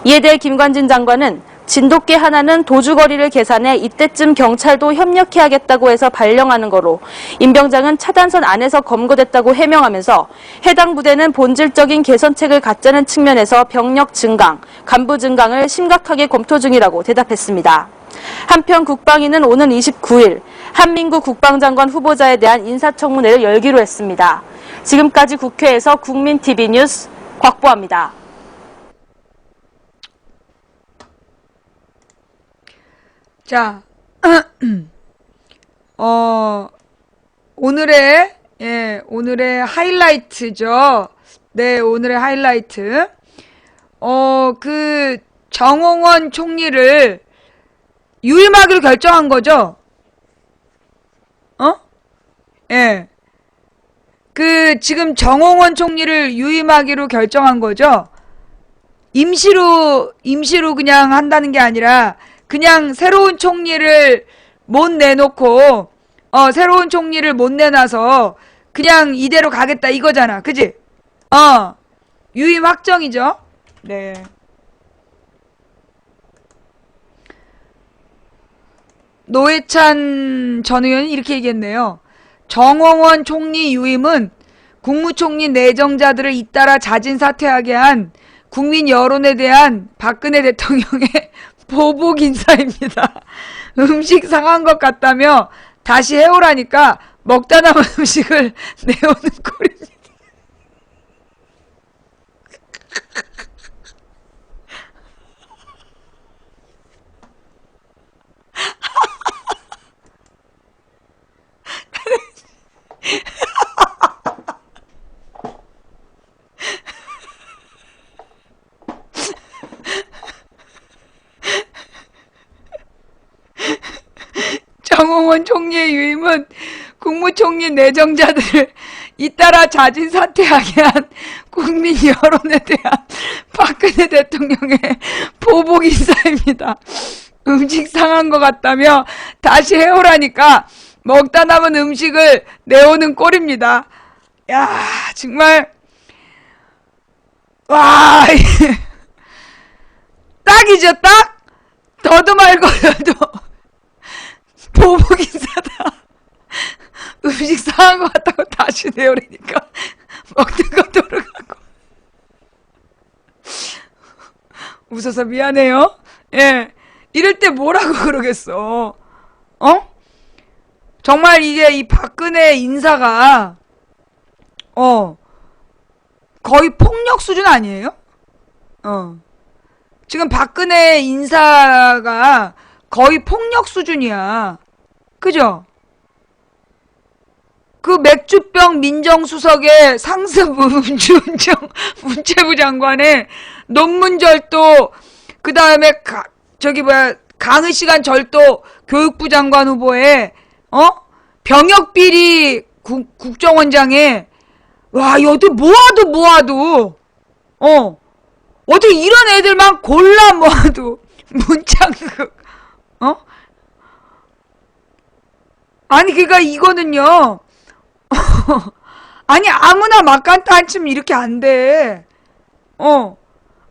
이에 대해 김관진 장관은 진돗개 하나는 도주거리를 계산해 이때쯤 경찰도 협력해야겠다고 해서 발령하는 거로 임병장은 차단선 안에서 검거됐다고 해명하면서 해당 부대는 본질적인 개선책을 갖자는 측면에서 병력 증강, 간부 증강을 심각하게 검토 중이라고 대답했습니다. 한편 국방위는 오는 29일 한민구 국방장관 후보자에 대한 인사청문회를 열기로 했습니다. 지금까지 국회에서 국민TV 뉴스 곽보아입니다. 자, 오늘의 하이라이트죠. 네, 오늘의 하이라이트. 그 정홍원 총리를 유임하기로 결정한 거죠. 예. 그 지금 정홍원 총리를 유임하기로 결정한 거죠. 임시로 그냥 한다는 게 아니라 그냥 새로운 총리를 못 내놓고 새로운 총리를 못 내놔서 그냥 이대로 가겠다 이거잖아. 그지? 유임 확정이죠. 네. 노회찬 전 의원이 이렇게 얘기했네요. 정홍원 총리 유임은 국무총리 내정자들을 잇따라 자진 사퇴하게 한 국민 여론에 대한 박근혜 대통령의 보복 인사입니다. 음식 상한 것 같다며 다시 해오라니까 먹다 남은 음식을 내오는 꼴입니다. 정홍원 총리의 유임은 국무총리 내정자들을 잇따라 자진 사퇴하게 한 국민 여론에 대한 박근혜 대통령의 보복 인사입니다. 음식 상한 것 같다며 다시 해오라니까 먹다 남은 음식을 내오는 꼴입니다. 야, 정말 와, 딱이죠, 딱. 더도 말고 더도 보복 인사다. 음식 상한 것 같다고 다시 내오라니까 먹는 거 돌아가고. 웃어서 미안해요. 예, 이럴 때 뭐라고 그러겠어. 정말 이게 이 박근혜 인사가 거의 폭력 수준 아니에요? 지금 박근혜 인사가 거의 폭력 수준이야. 그죠? 그 맥주병 민정수석의 상습 문체부 장관의 논문 절도, 그 다음에 강의시간 절도 교육부 장관 후보에, 병역비리 국정원장에, 와, 여기 모아도, 어떻게 이런 애들만 골라 모아도, 문창극, 아니, 그니까 이거는요, 아니, 아무나 막간다 한쯤 이렇게 안 돼.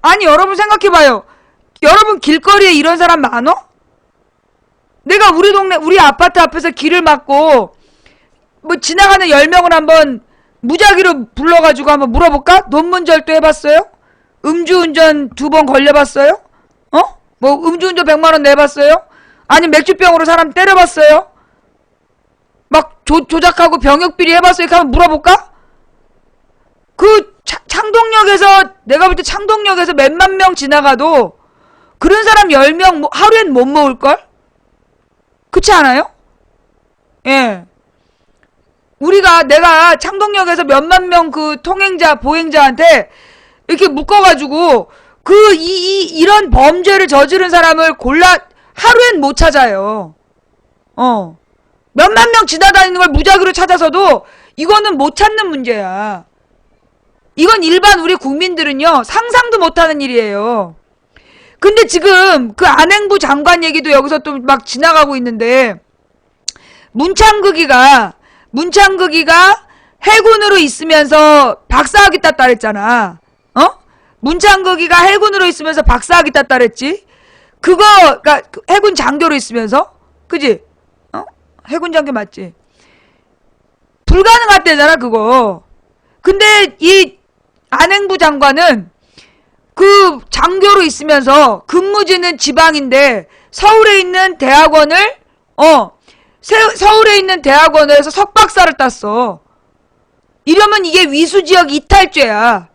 아니, 여러분 생각해봐요. 여러분 길거리에 이런 사람 많어? 내가 우리 동네, 우리 아파트 앞에서 길을 막고, 뭐, 지나가는 10명을 한번 무작위로 불러가지고 한번 물어볼까? 논문절도 해봤어요? 음주운전 2번 걸려봤어요? 뭐, 음주운전 100만원 내봤어요? 아니면 맥주병으로 사람 때려봤어요? 막, 조작하고 병역비리 해봤어요? 이렇게 한번 물어볼까? 그, 창동역에서, 내가 볼 때 창동역에서 몇만 명 지나가도, 그런 사람 10명 하루엔 못 모을걸? 그렇지 않아요? 예. 내가 창동역에서 몇만 명 그 통행자, 보행자한테 이렇게 묶어가지고, 이런 범죄를 저지른 사람을 하루엔 못 찾아요. 몇만 명 지나다니는 걸 무작위로 찾아서도, 이거는 못 찾는 문제야. 이건 일반 우리 국민들은요, 상상도 못하는 일이에요. 근데 지금 그 안행부 장관 얘기도 여기서 또 막 지나가고 있는데, 문창극이가 해군으로 있으면서 박사학위 땄다 그랬잖아. 문창극이가 해군으로 있으면서 박사학위 땄다 그랬지? 그러니까 해군 장교로 있으면서? 그지? 해군 장교 맞지? 불가능하대잖아, 그거. 근데 이 안행부 장관은 그 장교로 있으면서 근무지는 지방인데 서울에 있는 대학원을 서울에 있는 대학원에서 석박사를 땄어. 이러면 이게 위수지역 이탈죄야.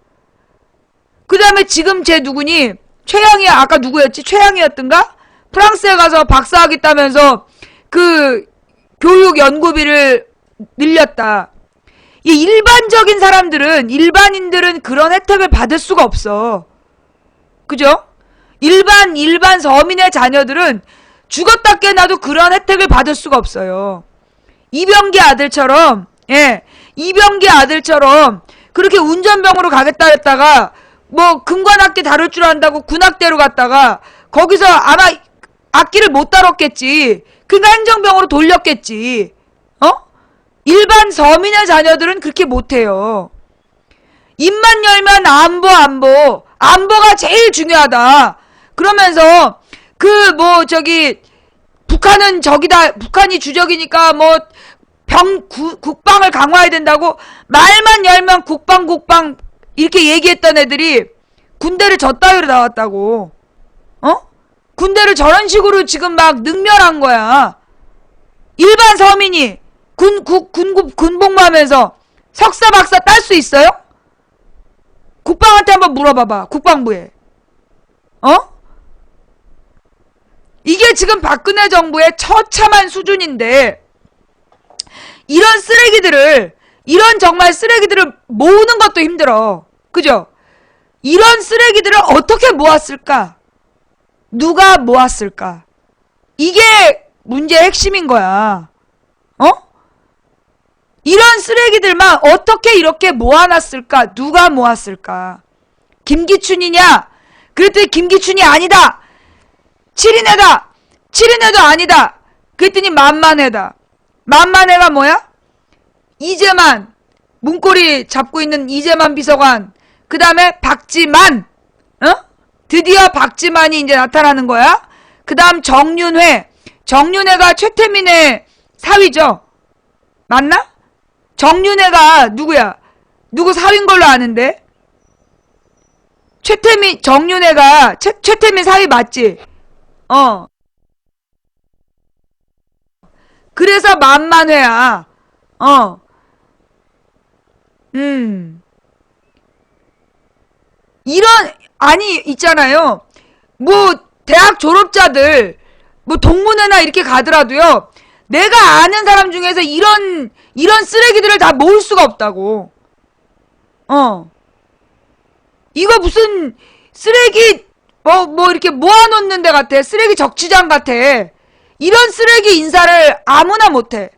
그 다음에 지금 쟤 누구니? 최양이 아까 누구였지? 최양이었던가? 프랑스에 가서 박사학위 따면서 그 교육 연구비를 늘렸다. 이 일반인들은 그런 혜택을 받을 수가 없어. 그죠? 일반 서민의 자녀들은 죽었다 깨나도 그런 혜택을 받을 수가 없어요. 이병기 아들처럼 그렇게 운전병으로 가겠다 했다가 뭐 금관악기 다룰 줄 안다고 군악대로 갔다가 거기서 아마 악기를 못 다뤘겠지. 그러니까 행정병으로 돌렸겠지. 일반 서민의 자녀들은 그렇게 못해요. 입만 열면 안보가 제일 중요하다. 그러면서 북한이 주적이니까 국방을 강화해야 된다고 말만 열면 국방 이렇게 얘기했던 애들이 군대를 저따위로 나왔다고. 군대를 저런 식으로 지금 막 능멸한 거야. 일반 서민이 군복무하면서 석사 박사 딸 수 있어요? 국방한테 한번 물어봐봐. 국방부에. 이게 지금 박근혜 정부의 처참한 수준인데 이런 정말 쓰레기들을 모으는 것도 힘들어. 그죠? 이런 쓰레기들을 어떻게 모았을까? 누가 모았을까? 이게 문제의 핵심인 거야. 이런 쓰레기들만 어떻게 이렇게 모아놨을까? 누가 모았을까? 김기춘이냐? 그랬더니 김기춘이 아니다. 7인회다. 7인회도 아니다. 그랬더니 만만회다. 만만회가 뭐야? 이재만, 문고리 잡고 있는 이재만 비서관, 그 다음에 박지만, 드디어 박지만이 이제 나타나는 거야. 그 다음 정윤회가 최태민의 사위죠. 맞나? 정윤회가 누구야? 누구 사위인 걸로 아는데? 정윤회가 최태민 사위 맞지? 그래서 만만회야. 있잖아요. 뭐, 대학 졸업자들, 뭐, 동문회나 이렇게 가더라도요, 내가 아는 사람 중에서 이런 쓰레기들을 다 모을 수가 없다고. 이거 무슨 쓰레기, 뭐 이렇게 모아놓는 데 같아. 쓰레기 적치장 같아. 이런 쓰레기 인사를 아무나 못해.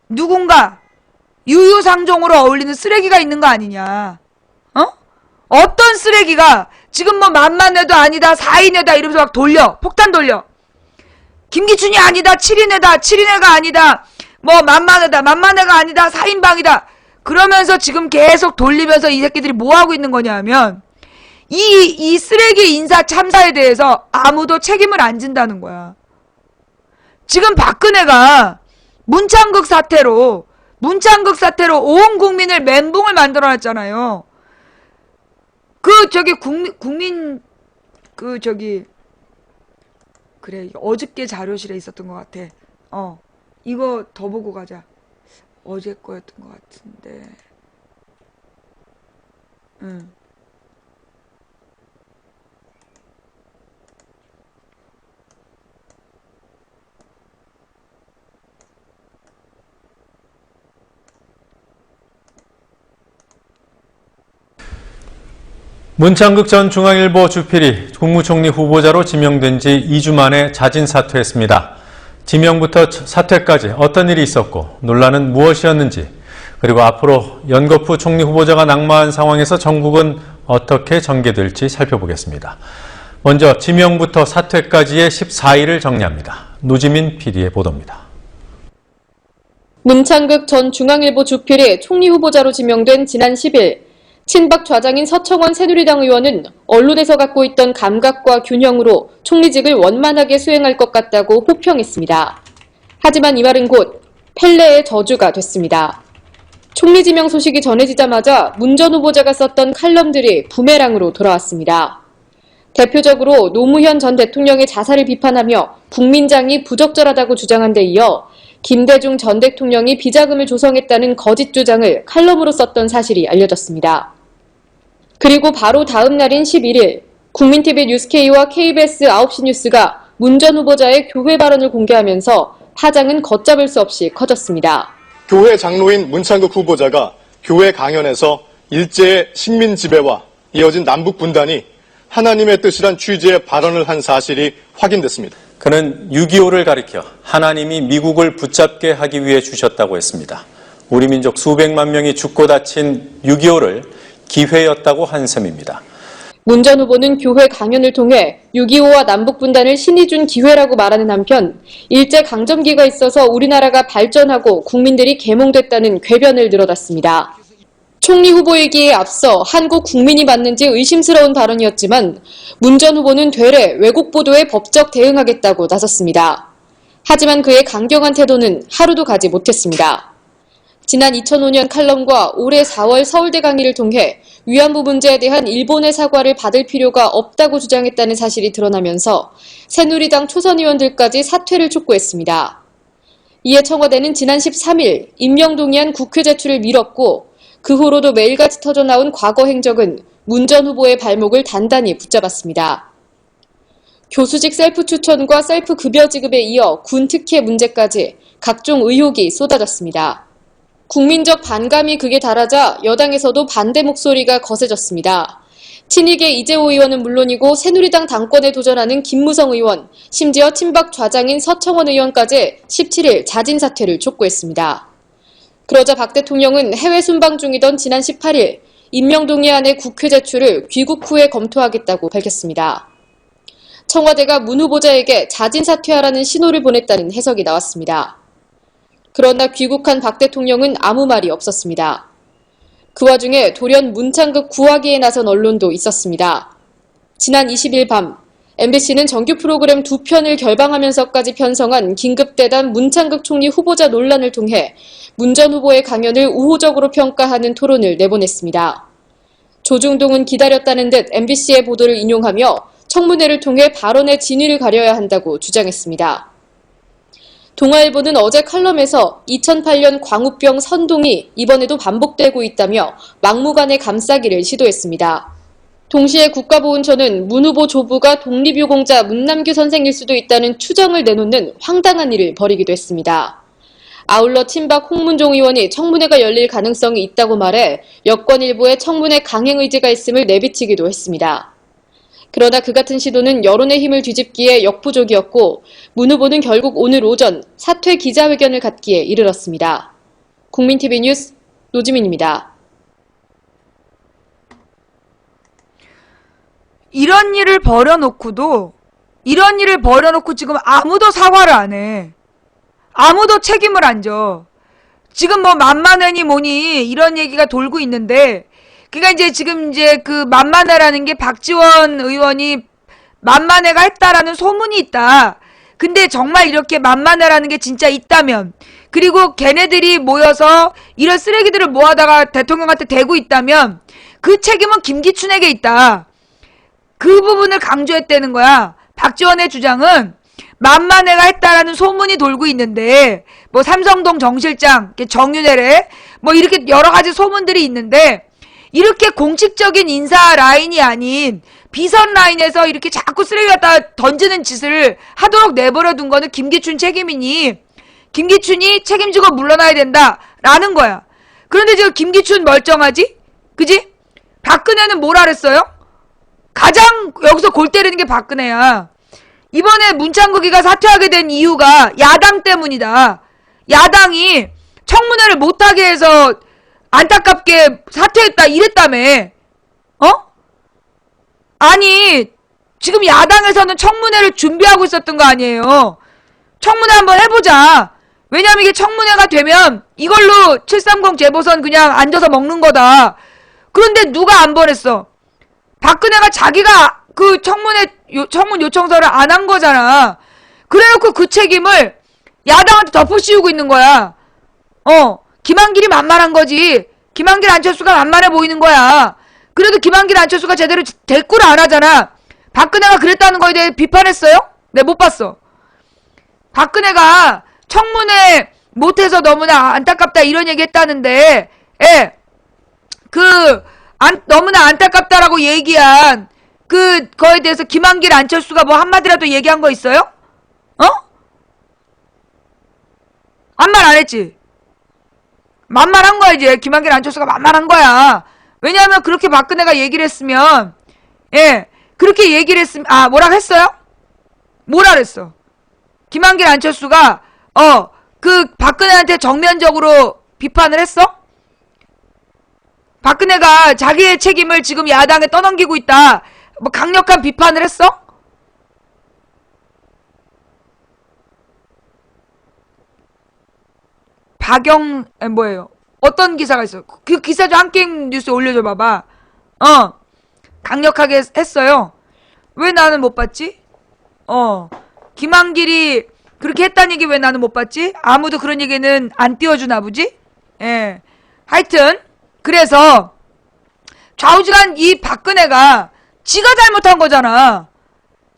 누군가 유유상종으로 어울리는 쓰레기가 있는 거 아니냐. 어떤 쓰레기가 지금 뭐 만만해도 아니다, 4인애다 이러면서 막 돌려. 폭탄 돌려. 김기춘이 아니다, 7인애다, 7인애가 아니다, 뭐 만만해다, 만만해가 아니다, 4인방이다. 그러면서 지금 계속 돌리면서 이 새끼들이 뭐 하고 있는 거냐 하면 이 쓰레기 인사 참사에 대해서 아무도 책임을 안 진다는 거야. 지금 박근혜가 문창극 사태로 온 국민을 멘붕을 만들어놨잖아요. 그래, 어저께 자료실에 있었던 것 같아. 이거 더 보고 가자. 어제 거였던 것 같은데. 문창극 전 중앙일보 주필이 국무총리 후보자로 지명된 지 2주 만에 자진 사퇴했습니다. 지명부터 사퇴까지 어떤 일이 있었고 논란은 무엇이었는지, 그리고 앞으로 연거푸 총리 후보자가 낙마한 상황에서 전국은 어떻게 전개될지 살펴보겠습니다. 먼저 지명부터 사퇴까지의 14일을 정리합니다. 노지민 PD의 보도입니다. 문창극 전 중앙일보 주필이 총리 후보자로 지명된 지난 10일, 친박 좌장인 서청원 새누리당 의원은 언론에서 갖고 있던 감각과 균형으로 총리직을 원만하게 수행할 것 같다고 호평했습니다. 하지만 이 말은 곧 펠레의 저주가 됐습니다. 총리 지명 소식이 전해지자마자 문 전 후보자가 썼던 칼럼들이 부메랑으로 돌아왔습니다. 대표적으로 노무현 전 대통령의 자살을 비판하며 국민장이 부적절하다고 주장한 데 이어 김대중 전 대통령이 비자금을 조성했다는 거짓 주장을 칼럼으로 썼던 사실이 알려졌습니다. 그리고 바로 다음 날인 11일, 국민TV 뉴스K와 KBS 9시 뉴스가 문 전 후보자의 교회 발언을 공개하면서 파장은 걷잡을 수 없이 커졌습니다. 교회 장로인 문창극 후보자가 교회 강연에서 일제의 식민 지배와 이어진 남북 분단이 하나님의 뜻이란 취지의 발언을 한 사실이 확인됐습니다. 그는 6.25를 가리켜 하나님이 미국을 붙잡게 하기 위해 주셨다고 했습니다. 우리 민족 수백만 명이 죽고 다친 6.25를 기회였다고 한 셈입니다. 문 전 후보는 교회 강연을 통해 6.25와 남북분단을 신이 준 기회라고 말하는 한편 일제강점기가 있어서 우리나라가 발전하고 국민들이 계몽됐다는 궤변을 늘어놨습니다. 총리 후보이기에 앞서 한국 국민이 맞는지 의심스러운 발언이었지만 문 전 후보는 되레 왜곡 보도에 법적 대응하겠다고 나섰습니다. 하지만 그의 강경한 태도는 하루도 가지 못했습니다. 지난 2005년 칼럼과 올해 4월 서울대 강의를 통해 위안부 문제에 대한 일본의 사과를 받을 필요가 없다고 주장했다는 사실이 드러나면서 새누리당 초선 의원들까지 사퇴를 촉구했습니다. 이에 청와대는 지난 13일 임명동의안 국회 제출을 미뤘고 그 후로도 매일같이 터져나온 과거 행적은 문 전 후보의 발목을 단단히 붙잡았습니다. 교수직 셀프 추천과 셀프 급여 지급에 이어 군 특혜 문제까지 각종 의혹이 쏟아졌습니다. 국민적 반감이 극에 달하자 여당에서도 반대 목소리가 거세졌습니다. 친이계 이재호 의원은 물론이고 새누리당 당권에 도전하는 김무성 의원, 심지어 친박 좌장인 서청원 의원까지 17일 자진 사퇴를 촉구했습니다. 그러자 박 대통령은 해외 순방 중이던 지난 18일 임명동의안의 국회 제출을 귀국 후에 검토하겠다고 밝혔습니다. 청와대가 문 후보자에게 자진 사퇴하라는 신호를 보냈다는 해석이 나왔습니다. 그러나 귀국한 박 대통령은 아무 말이 없었습니다. 그 와중에 돌연 문창극 구하기에 나선 언론도 있었습니다. 지난 20일 밤 MBC는 정규 프로그램 2편을 결방하면서까지 편성한 긴급대담 문창극 총리 후보자 논란을 통해 문 전 후보의 강연을 우호적으로 평가하는 토론을 내보냈습니다. 조중동은 기다렸다는 듯 MBC의 보도를 인용하며 청문회를 통해 발언의 진위를 가려야 한다고 주장했습니다. 동아일보는 어제 칼럼에서 2008년 광우병 선동이 이번에도 반복되고 있다며 막무가내 감싸기를 시도했습니다. 동시에 국가보훈처는 문 후보 조부가 독립유공자 문남규 선생일 수도 있다는 추정을 내놓는 황당한 일을 벌이기도 했습니다. 아울러 친박 홍문종 의원이 청문회가 열릴 가능성이 있다고 말해 여권 일부의 청문회 강행 의지가 있음을 내비치기도 했습니다. 그러나 그 같은 시도는 여론의 힘을 뒤집기에 역부족이었고 문 후보는 결국 오늘 오전 사퇴 기자회견을 갖기에 이르렀습니다. 국민TV 뉴스 노지민입니다. 이런 일을 벌여놓고 지금 아무도 사과를 안 해. 아무도 책임을 안 져. 지금 뭐 만만해니 뭐니 이런 얘기가 돌고 있는데, 그러니까 이제 지금 이제 그 만만해라는 게 박지원 의원이 만만해가 했다라는 소문이 있다. 근데 정말 이렇게 만만해라는 게 진짜 있다면, 그리고 걔네들이 모여서 이런 쓰레기들을 모아다가 대통령한테 대고 있다면 그 책임은 김기춘에게 있다. 그 부분을 강조했다는 거야. 박지원의 주장은 만만해가 했다라는 소문이 돌고 있는데, 뭐 삼성동 정실장, 정윤회래, 뭐 이렇게 여러 가지 소문들이 있는데, 이렇게 공식적인 인사 라인이 아닌 비선 라인에서 이렇게 자꾸 쓰레기 갖다 던지는 짓을 하도록 내버려 둔 거는 김기춘 책임이니 김기춘이 책임지고 물러나야 된다라는 거야. 그런데 지금 김기춘 멀쩡하지? 그지? 박근혜는 뭐라 그랬어요? 가장 여기서 골 때리는 게 박근혜야. 이번에 문창극이가 사퇴하게 된 이유가 야당 때문이다. 야당이 청문회를 못하게 해서 안타깝게 사퇴했다 이랬다며. 아니 지금 야당에서는 청문회를 준비하고 있었던 거 아니에요. 청문회 한번 해보자. 왜냐면 이게 청문회가 되면 이걸로 730 재보선 그냥 앉아서 먹는 거다. 그런데 누가 안 보냈어? 박근혜가 자기가 그 청문 요청서를 안 한 거잖아. 그래놓고 그 책임을 야당한테 덮어씌우고 있는 거야. 김한길이 만만한 거지. 김한길 안철수가 만만해 보이는 거야. 그래도 김한길 안철수가 제대로 대꾸를 안 하잖아. 박근혜가 그랬다는 거에 대해 비판했어요? 네, 못 봤어. 박근혜가 청문회 못해서 너무나 안타깝다 이런 얘기 했다는데, 너무나 안타깝다라고 얘기한 거에 대해서 김한길 안철수가 뭐 한마디라도 얘기한 거 있어요? 아무 말 안 했지? 만만한 거야, 이제. 김한길 안철수가 만만한 거야. 왜냐하면 그렇게 박근혜가 얘기를 했으면, 그렇게 얘기를 했으면, 뭐라고 했어요? 뭐라 그랬어? 김한길 안철수가, 박근혜한테 정면적으로 비판을 했어? 박근혜가 자기의 책임을 지금 야당에 떠넘기고 있다. 뭐 강력한 비판을 했어? 뭐예요? 어떤 기사가 있어? 그 기사 좀 한게임 뉴스에 올려줘 봐봐. 강력하게 했어요. 왜 나는 못 봤지? 김한길이 그렇게 했다는 얘기 왜 나는 못 봤지? 아무도 그런 얘기는 안 띄워주나 보지? 하여튼 그래서 좌우지간 이 박근혜가 지가 잘못한 거잖아.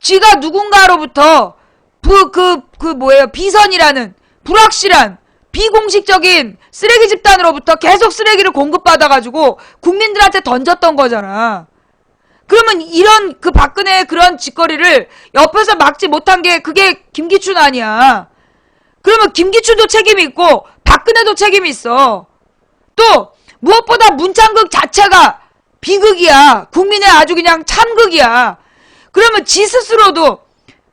지가 누군가로부터 비선이라는 불확실한 비공식적인 쓰레기 집단으로부터 계속 쓰레기를 공급받아가지고 국민들한테 던졌던 거잖아. 그러면 이런 박근혜의 그런 짓거리를 옆에서 막지 못한 게 그게 김기춘 아니야. 그러면 김기춘도 책임이 있고 박근혜도 책임이 있어. 또 무엇보다 문창극 자체가 비극이야. 국민의 아주 그냥 참극이야. 그러면 지 스스로도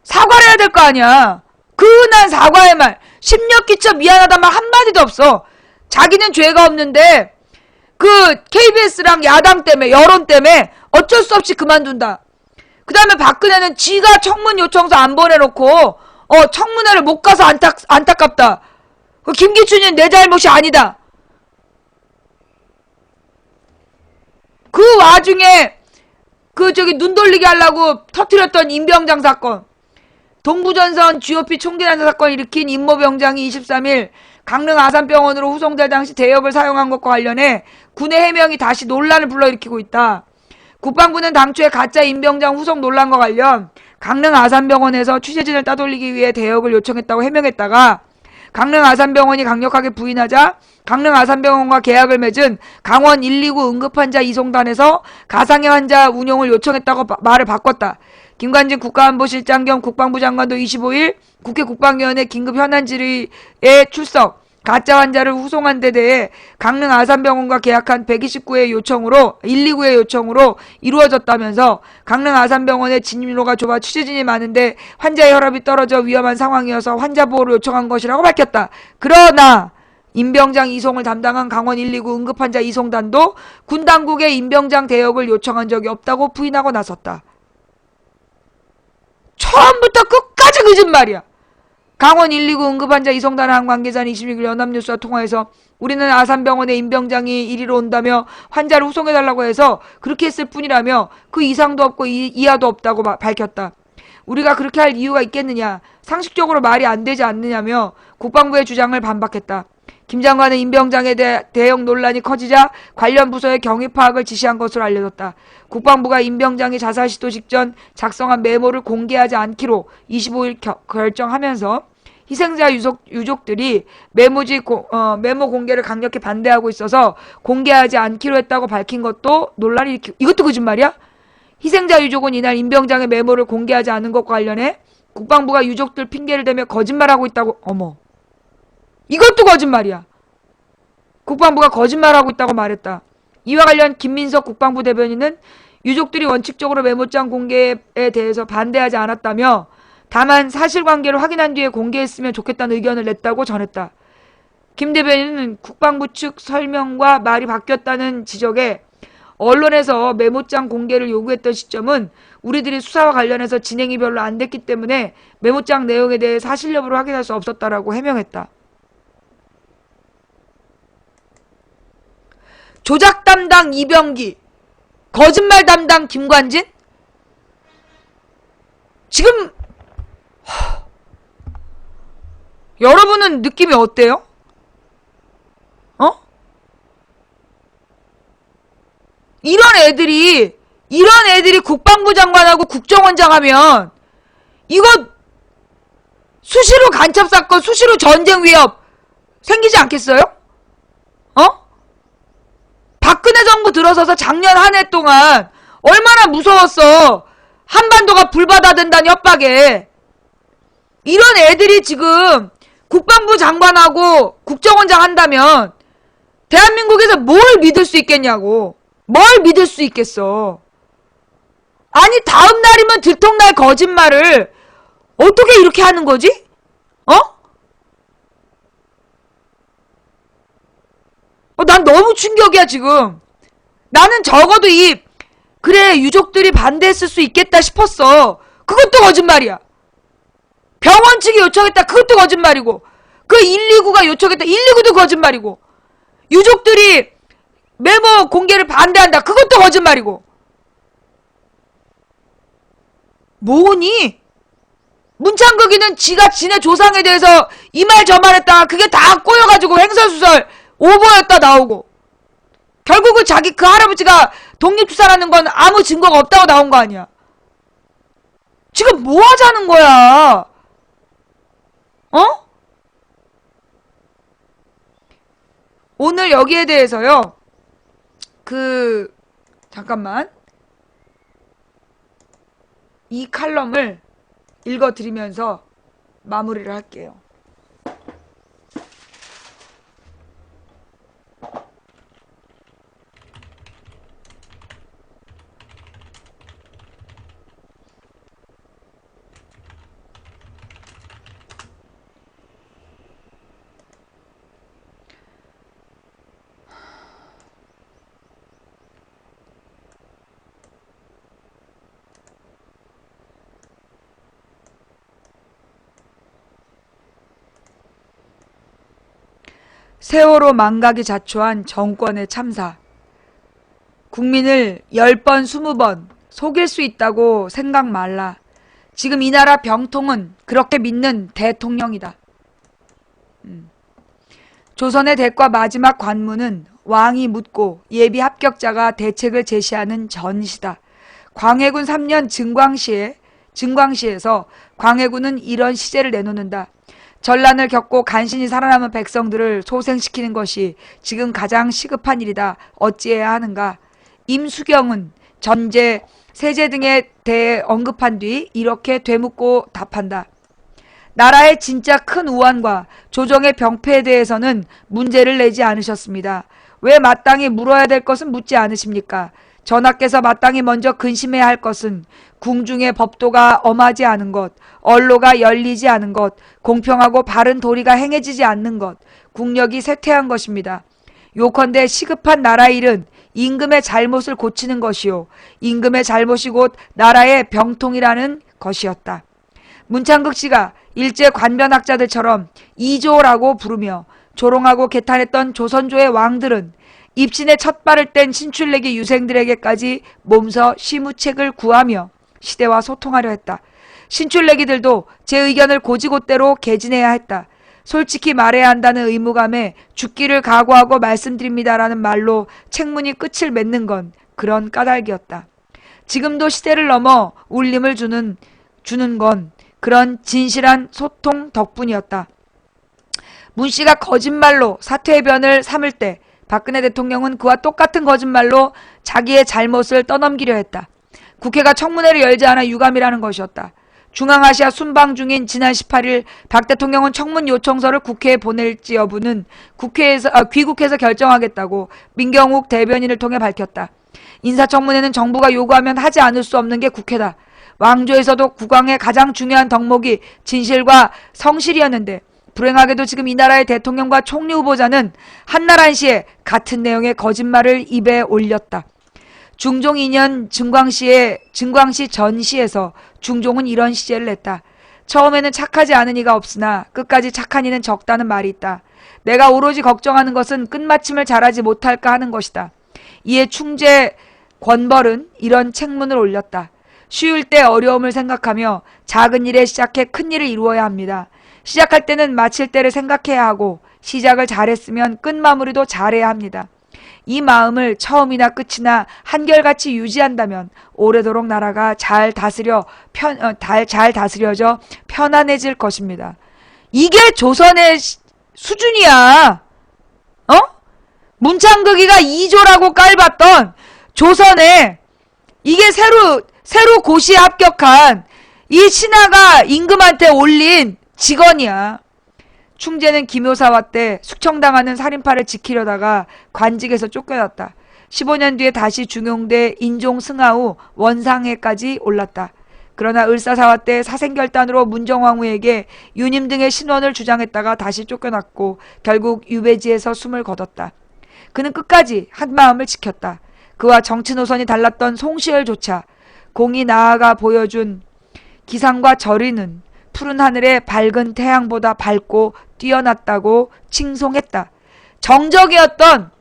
사과를 해야 될 거 아니야. 그날 사과의 말, 심력 끼쳐 미안하단 말 한마디도 없어. 자기는 죄가 없는데 KBS랑 야당 때문에, 여론 때문에 어쩔 수 없이 그만둔다. 그 다음에 박근혜는 지가 청문 요청서 안 보내놓고 청문회를 못 가서 안타깝다. 김기춘은 내 잘못이 아니다. 그 와중에 눈 돌리게 하려고 터뜨렸던 임병장 사건, 동부전선 GOP 총대난 사건 일으킨 임모병장이 23일 강릉 아산병원으로 후송될 당시 대엽을 사용한 것과 관련해 군의 해명이 다시 논란을 불러일으키고 있다. 국방부는 당초에 가짜 임병장 후송 논란과 관련 강릉 아산병원에서 취재진을 따돌리기 위해 대엽을 요청했다고 해명했다가 강릉 아산병원이 강력하게 부인하자 강릉 아산병원과 계약을 맺은 강원 129 응급환자 이송단에서 가상의 환자 운용을 요청했다고 말을 바꿨다. 김관진 국가안보실장 겸 국방부 장관도 25일 국회 국방위원회 긴급 현안 질의에 출석, 가짜 환자를 후송한 데 대해 강릉 아산병원과 계약한 129의 요청으로 129의 요청으로 이루어졌다면서 강릉 아산병원의 진입로가 좁아 취재진이 많은데 환자의 혈압이 떨어져 위험한 상황이어서 환자 보호를 요청한 것이라고 밝혔다. 그러나 임병장 이송을 담당한 강원 129 응급환자 이송단도 군 당국의 임병장 대역을 요청한 적이 없다고 부인하고 나섰다. 처음부터 끝까지 거짓말이야. 강원 129 응급환자 이송단 한 관계자는 26일 연합뉴스와 통화해서 우리는 아산병원에 임병장이 이리로 온다며 환자를 후송해달라고 해서 그렇게 했을 뿐이라며 그 이상도 없고 이하도 없다고 밝혔다. 우리가 그렇게 할 이유가 있겠느냐, 상식적으로 말이 안 되지 않느냐며 국방부의 주장을 반박했다. 김 장관은 임병장에 대해 대형 논란이 커지자 관련 부서의 경위 파악을 지시한 것으로 알려졌다. 국방부가 임병장이 자살 시도 직전 작성한 메모를 공개하지 않기로 25일 결정하면서 희생자 유족들이 메모 공개를 강력히 반대하고 있어서 공개하지 않기로 했다고 밝힌 것도 논란이 일으키고, 이것도 거짓말이야? 희생자 유족은 이날 임병장의 메모를 공개하지 않은 것과 관련해 국방부가 유족들 핑계를 대며 거짓말하고 있다고. 어머, 이것도 거짓말이야. 국방부가 거짓말하고 있다고 말했다. 이와 관련 김민석 국방부 대변인은 유족들이 원칙적으로 메모장 공개에 대해서 반대하지 않았다며 다만 사실관계를 확인한 뒤에 공개했으면 좋겠다는 의견을 냈다고 전했다. 김 대변인은 국방부 측 설명과 말이 바뀌었다는 지적에 언론에서 메모장 공개를 요구했던 시점은 우리들이 수사와 관련해서 진행이 별로 안 됐기 때문에 메모장 내용에 대해 사실 여부를 확인할 수 없었다라고 해명했다. 조작 담당 이병기, 거짓말 담당 김관진? 지금 여러분은 느낌이 어때요? 이런 애들이 국방부 장관하고 국정원장 하면 이거 수시로 간첩 사건, 수시로 전쟁 위협 생기지 않겠어요? 박근혜 정부 들어서서 작년 한 해 동안 얼마나 무서웠어. 한반도가 불바다된다는 협박에. 이런 애들이 지금 국방부 장관하고 국정원장 한다면 대한민국에서 뭘 믿을 수 있겠냐고. 뭘 믿을 수 있겠어. 아니, 다음 날이면 들통날 거짓말을 어떻게 이렇게 하는 거지? 난 너무 충격이야, 지금. 나는 적어도 그래, 유족들이 반대했을 수 있겠다 싶었어. 그것도 거짓말이야. 병원 측이 요청했다. 그것도 거짓말이고. 그 129가 요청했다. 129도 거짓말이고. 유족들이 메모 공개를 반대한다. 그것도 거짓말이고. 뭐니? 문창극이는 지가 지네 조상에 대해서 이 말 저 말 했다가 그게 다 꼬여가지고 횡설수설 오보였다 나오고, 결국은 자기 그 할아버지가 독립투사라는 건 아무 증거가 없다고 나온 거 아니야. 지금 뭐 하자는 거야? 오늘 여기에 대해서요, 잠깐만. 이 칼럼을 읽어드리면서 마무리를 할게요. 세월호 망각이 자초한 정권의 참사. 국민을 10번, 20번 속일 수 있다고 생각 말라. 지금 이 나라 병통은 그렇게 믿는 대통령이다. 조선의 대과 마지막 관문은 왕이 묻고 예비 합격자가 대책을 제시하는 전시다. 광해군 3년 증광시에서 광해군은 이런 시제를 내놓는다. 전란을 겪고 간신히 살아남은 백성들을 소생시키는 것이 지금 가장 시급한 일이다. 어찌해야 하는가? 임수경은 전제, 세제 등에 대해 언급한 뒤 이렇게 되묻고 답한다. 나라의 진짜 큰 우환과 조정의 병폐에 대해서는 문제를 내지 않으셨습니다. 왜 마땅히 물어야 될 것은 묻지 않으십니까? 전하께서 마땅히 먼저 근심해야 할 것은 궁중의 법도가 엄하지 않은 것, 언로가 열리지 않은 것, 공평하고 바른 도리가 행해지지 않는 것, 국력이 쇠퇴한 것입니다. 요컨대 시급한 나라 일은 임금의 잘못을 고치는 것이요, 임금의 잘못이 곧 나라의 병통이라는 것이었다. 문창극 씨가 일제 관변학자들처럼 이조라고 부르며 조롱하고 개탄했던 조선조의 왕들은 입신에 첫 발을 뗀 신출내기 유생들에게까지 몸서 시무책을 구하며 시대와 소통하려 했다. 신출내기들도 제 의견을 고지고대로 개진해야 했다. 솔직히 말해야 한다는 의무감에 죽기를 각오하고 말씀드립니다라는 말로 책문이 끝을 맺는 건 그런 까닭이었다. 지금도 시대를 넘어 울림을 주는 건 그런 진실한 소통 덕분이었다. 문 씨가 거짓말로 사퇴의 변을 삼을 때 박근혜 대통령은 그와 똑같은 거짓말로 자기의 잘못을 떠넘기려 했다. 국회가 청문회를 열지 않아 유감이라는 것이었다. 중앙아시아 순방 중인 지난 18일 박 대통령은 청문 요청서를 국회에 보낼지 여부는 귀국해서 결정하겠다고 민경욱 대변인을 통해 밝혔다. 인사청문회는 정부가 요구하면 하지 않을 수 없는 게 국회다. 왕조에서도 국왕의 가장 중요한 덕목이 진실과 성실이었는데 불행하게도 지금 이 나라의 대통령과 총리 후보자는 한나라시에 같은 내용의 거짓말을 입에 올렸다. 중종 2년 증광시 전시에서 중종은 이런 시제를 냈다. 처음에는 착하지 않은 이가 없으나 끝까지 착한 이는 적다는 말이 있다. 내가 오로지 걱정하는 것은 끝마침을 잘하지 못할까 하는 것이다. 이에 충재 권벌은 이런 책문을 올렸다. 쉬울 때 어려움을 생각하며 작은 일에 시작해 큰 일을 이루어야 합니다. 시작할 때는 마칠 때를 생각해야 하고 시작을 잘했으면 끝 마무리도 잘해야 합니다. 이 마음을 처음이나 끝이나 한결같이 유지한다면 오래도록 나라가 잘 다스려져 편안해질 것입니다. 이게 조선의 수준이야. 문창극이가 2조라고 깔봤던 조선에 이게 새로 고시에 합격한 이 신하가 임금한테 올린 직원이야. 충재는 김효사와 때 숙청당하는 살인파를 지키려다가 관직에서 쫓겨났다. 15년 뒤에 다시 중용돼 인종 승하 후 원상회까지 올랐다. 그러나 을사사화 때 사생결단으로 문정왕후에게 유님 등의 신원을 주장했다가 다시 쫓겨났고 결국 유배지에서 숨을 거뒀다. 그는 끝까지 한마음을 지켰다. 그와 정치 노선이 달랐던 송시열조차 공이 나아가 보여준 기상과 절이는 푸른 하늘의 밝은 태양보다 밝고 뛰어났다고 칭송했다. 정적이었던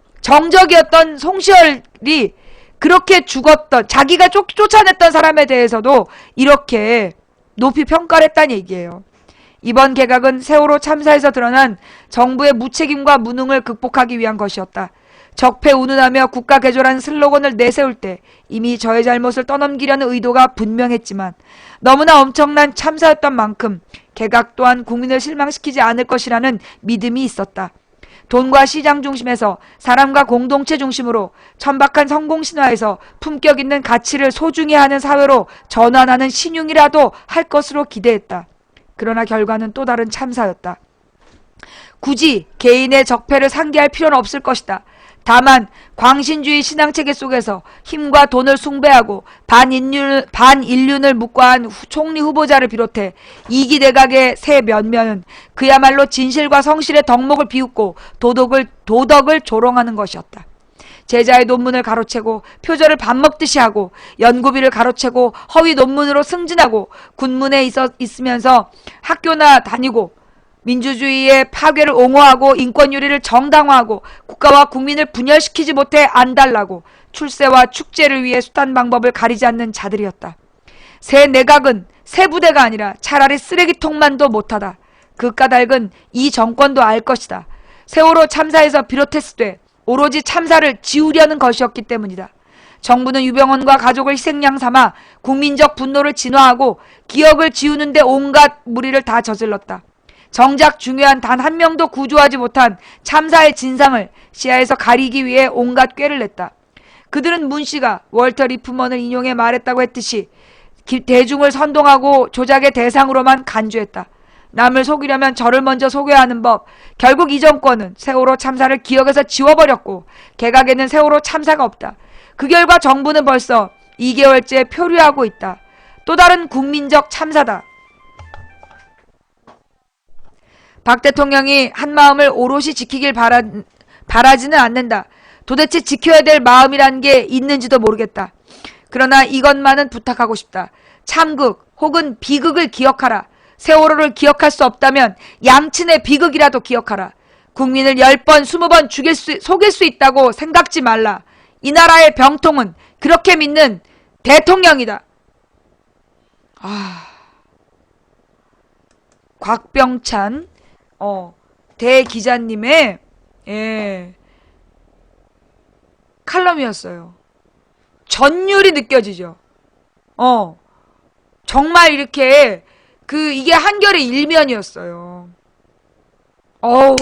송시열이 그렇게 죽었던, 자기가 쫓아냈던 사람에 대해서도 이렇게 높이 평가를 했다는 얘기예요. 이번 개각은 세월호 참사에서 드러난 정부의 무책임과 무능을 극복하기 위한 것이었다. 적폐 운운하며 국가 개조라는 슬로건을 내세울 때 이미 저의 잘못을 떠넘기려는 의도가 분명했지만 너무나 엄청난 참사였던 만큼 개각 또한 국민을 실망시키지 않을 것이라는 믿음이 있었다. 돈과 시장 중심에서 사람과 공동체 중심으로 천박한 성공신화에서 품격 있는 가치를 소중히 하는 사회로 전환하는 신용이라도 할 것으로 기대했다. 그러나 결과는 또 다른 참사였다. 굳이 개인의 적폐를 상기할 필요는 없을 것이다. 다만 광신주의 신앙체계 속에서 힘과 돈을 숭배하고 반인륜을 묵과한 총리 후보자를 비롯해 이기 내각의 새 면면은 그야말로 진실과 성실의 덕목을 비웃고 도덕을 조롱하는 것이었다. 제자의 논문을 가로채고 표절을 밥 먹듯이 하고 연구비를 가로채고 허위 논문으로 승진하고 군문에 있으면서 학교나 다니고 민주주의의 파괴를 옹호하고 인권유리를 정당화하고 국가와 국민을 분열시키지 못해 안달나고 출세와 축제를 위해 수단 방법을 가리지 않는 자들이었다. 새 내각은 새 부대가 아니라 차라리 쓰레기통만도 못하다. 그 까닭은 이 정권도 알 것이다. 세월호 참사에서 비롯했을 때 오로지 참사를 지우려는 것이었기 때문이다. 정부는 유병헌과 가족을 희생양 삼아 국민적 분노를 진화하고 기억을 지우는데 온갖 무리를 다 저질렀다. 정작 중요한 단 한 명도 구조하지 못한 참사의 진상을 시야에서 가리기 위해 온갖 꾀를 냈다. 그들은 문 씨가 월터 리프먼을 인용해 말했다고 했듯이 대중을 선동하고 조작의 대상으로만 간주했다. 남을 속이려면 저를 먼저 속여야 하는 법. 결국 이 정권은 세월호 참사를 기억에서 지워버렸고 개각에는 세월호 참사가 없다. 그 결과 정부는 벌써 2개월째 표류하고 있다. 또 다른 국민적 참사다. 박 대통령이 한 마음을 오롯이 지키길 바라지는 않는다. 도대체 지켜야 될 마음이란 게 있는지도 모르겠다. 그러나 이것만은 부탁하고 싶다. 참극 혹은 비극을 기억하라. 세월호를 기억할 수 없다면 양친의 비극이라도 기억하라. 국민을 10번, 20번 속일 수 있다고 생각지 말라. 이 나라의 병통은 그렇게 믿는 대통령이다. 곽병찬 대기자님의 칼럼이었어요. 전율이 느껴지죠. 정말 이렇게 이게 한결의 일면이었어요. 어우,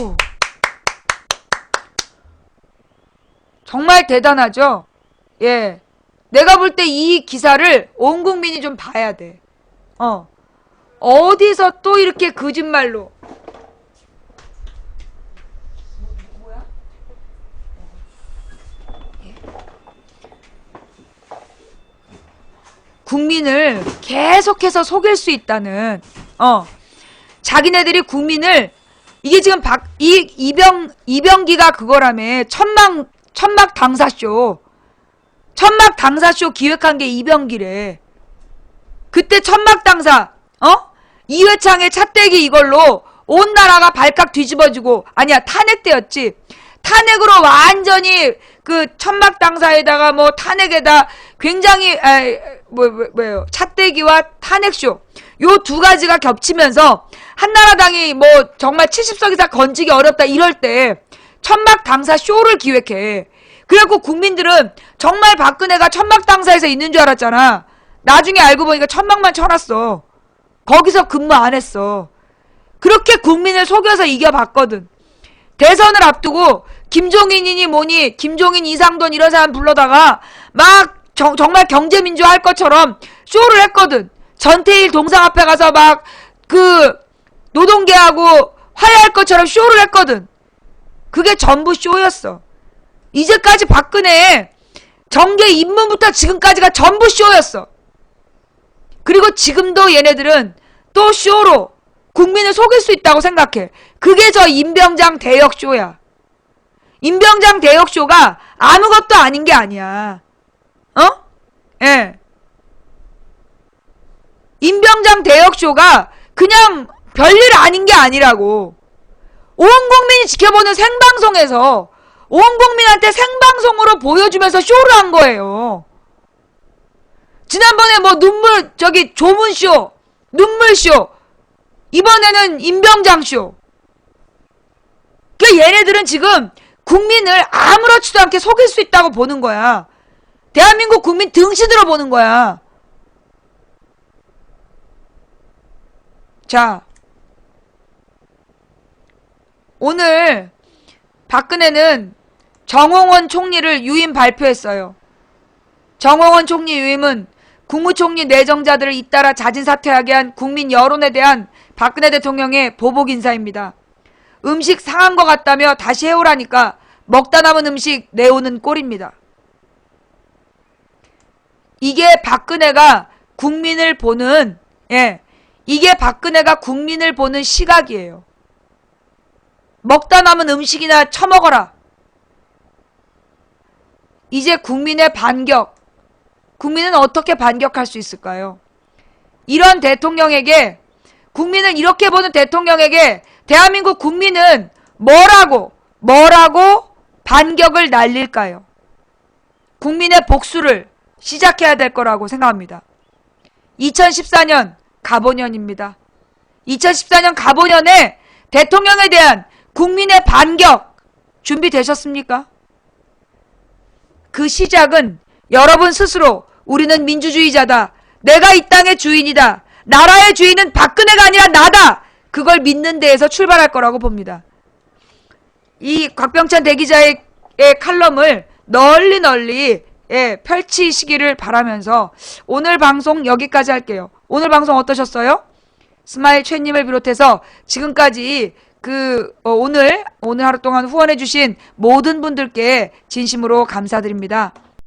정말 대단하죠? 예. 내가 볼 때 이 기사를 온 국민이 좀 봐야 돼. 어디서 또 이렇게 거짓말로. 국민을 계속해서 속일 수 있다는, 자기네들이 국민을, 이게 지금 이병기가 그거라며, 천막 당사쇼 기획한 게 이병기래. 그때 천막 당사, 이회창의 차떼기 이걸로 온 나라가 발칵 뒤집어지고, 아니야, 탄핵 때였지. 탄핵으로 완전히 천막 당사에다가 탄핵에다 굉장히, 뭐예요. 차떼기와 탄핵쇼. 요 두 가지가 겹치면서 한나라당이 정말 70석 이상 건지기 어렵다 이럴 때 천막 당사 쇼를 기획해. 그래갖고 국민들은 정말 박근혜가 천막 당사에서 있는 줄 알았잖아. 나중에 알고 보니까 천막만 쳐놨어. 거기서 근무 안 했어. 그렇게 국민을 속여서 이겨봤거든. 대선을 앞두고 김종인이니 뭐니, 김종인, 이상돈 이런 사람 불러다가 막 정말 경제민주화 할 것처럼 쇼를 했거든. 전태일 동상 앞에 가서 막 노동계하고 화해할 것처럼 쇼를 했거든. 그게 전부 쇼였어. 이제까지 박근혜 정계 입문부터 지금까지가 전부 쇼였어. 그리고 지금도 얘네들은 또 쇼로 국민을 속일 수 있다고 생각해. 그게 저 임병장 대역 쇼야. 임병장 대역 쇼가 아무것도 아닌 게 아니야. 예. 임병장 대역 쇼가 그냥 별일 아닌 게 아니라고. 온 국민이 지켜보는 생방송에서 온 국민한테 생방송으로 보여주면서 쇼를 한 거예요. 지난번에 조문쇼, 눈물쇼, 이번에는 임병장쇼. 그러니까 얘네들은 지금 국민을 아무렇지도 않게 속일 수 있다고 보는 거야. 대한민국 국민 등신으로 보는 거야. 자, 오늘 박근혜는 정홍원 총리를 유임 발표했어요. 정홍원 총리 유임은 국무총리 내정자들을 잇따라 자진 사퇴하게 한 국민 여론에 대한 박근혜 대통령의 보복 인사입니다. 음식 상한 것 같다며 다시 해오라니까 먹다 남은 음식 내오는 꼴입니다. 이게 박근혜가 국민을 보는, 이게 박근혜가 국민을 보는 시각이에요. 먹다 남은 음식이나 처먹어라. 이제 국민의 반격. 국민은 어떻게 반격할 수 있을까요? 이런 대통령에게, 국민을 이렇게 보는 대통령에게 대한민국 국민은 뭐라고 반격을 날릴까요? 국민의 복수를 시작해야 될 거라고 생각합니다. 2014년 가보년입니다. 2014년 가보년에 대통령에 대한 국민의 반격 준비되셨습니까? 그 시작은 여러분 스스로 우리는 민주주의자다. 내가 이 땅의 주인이다. 나라의 주인은 박근혜가 아니라 나다. 그걸 믿는 데에서 출발할 거라고 봅니다. 이 곽병찬 대기자의 칼럼을 널리 펼치시기를 바라면서 오늘 방송 여기까지 할게요. 오늘 방송 어떠셨어요? 스마일 최님을 비롯해서 지금까지 오늘 하루 동안 후원해주신 모든 분들께 진심으로 감사드립니다.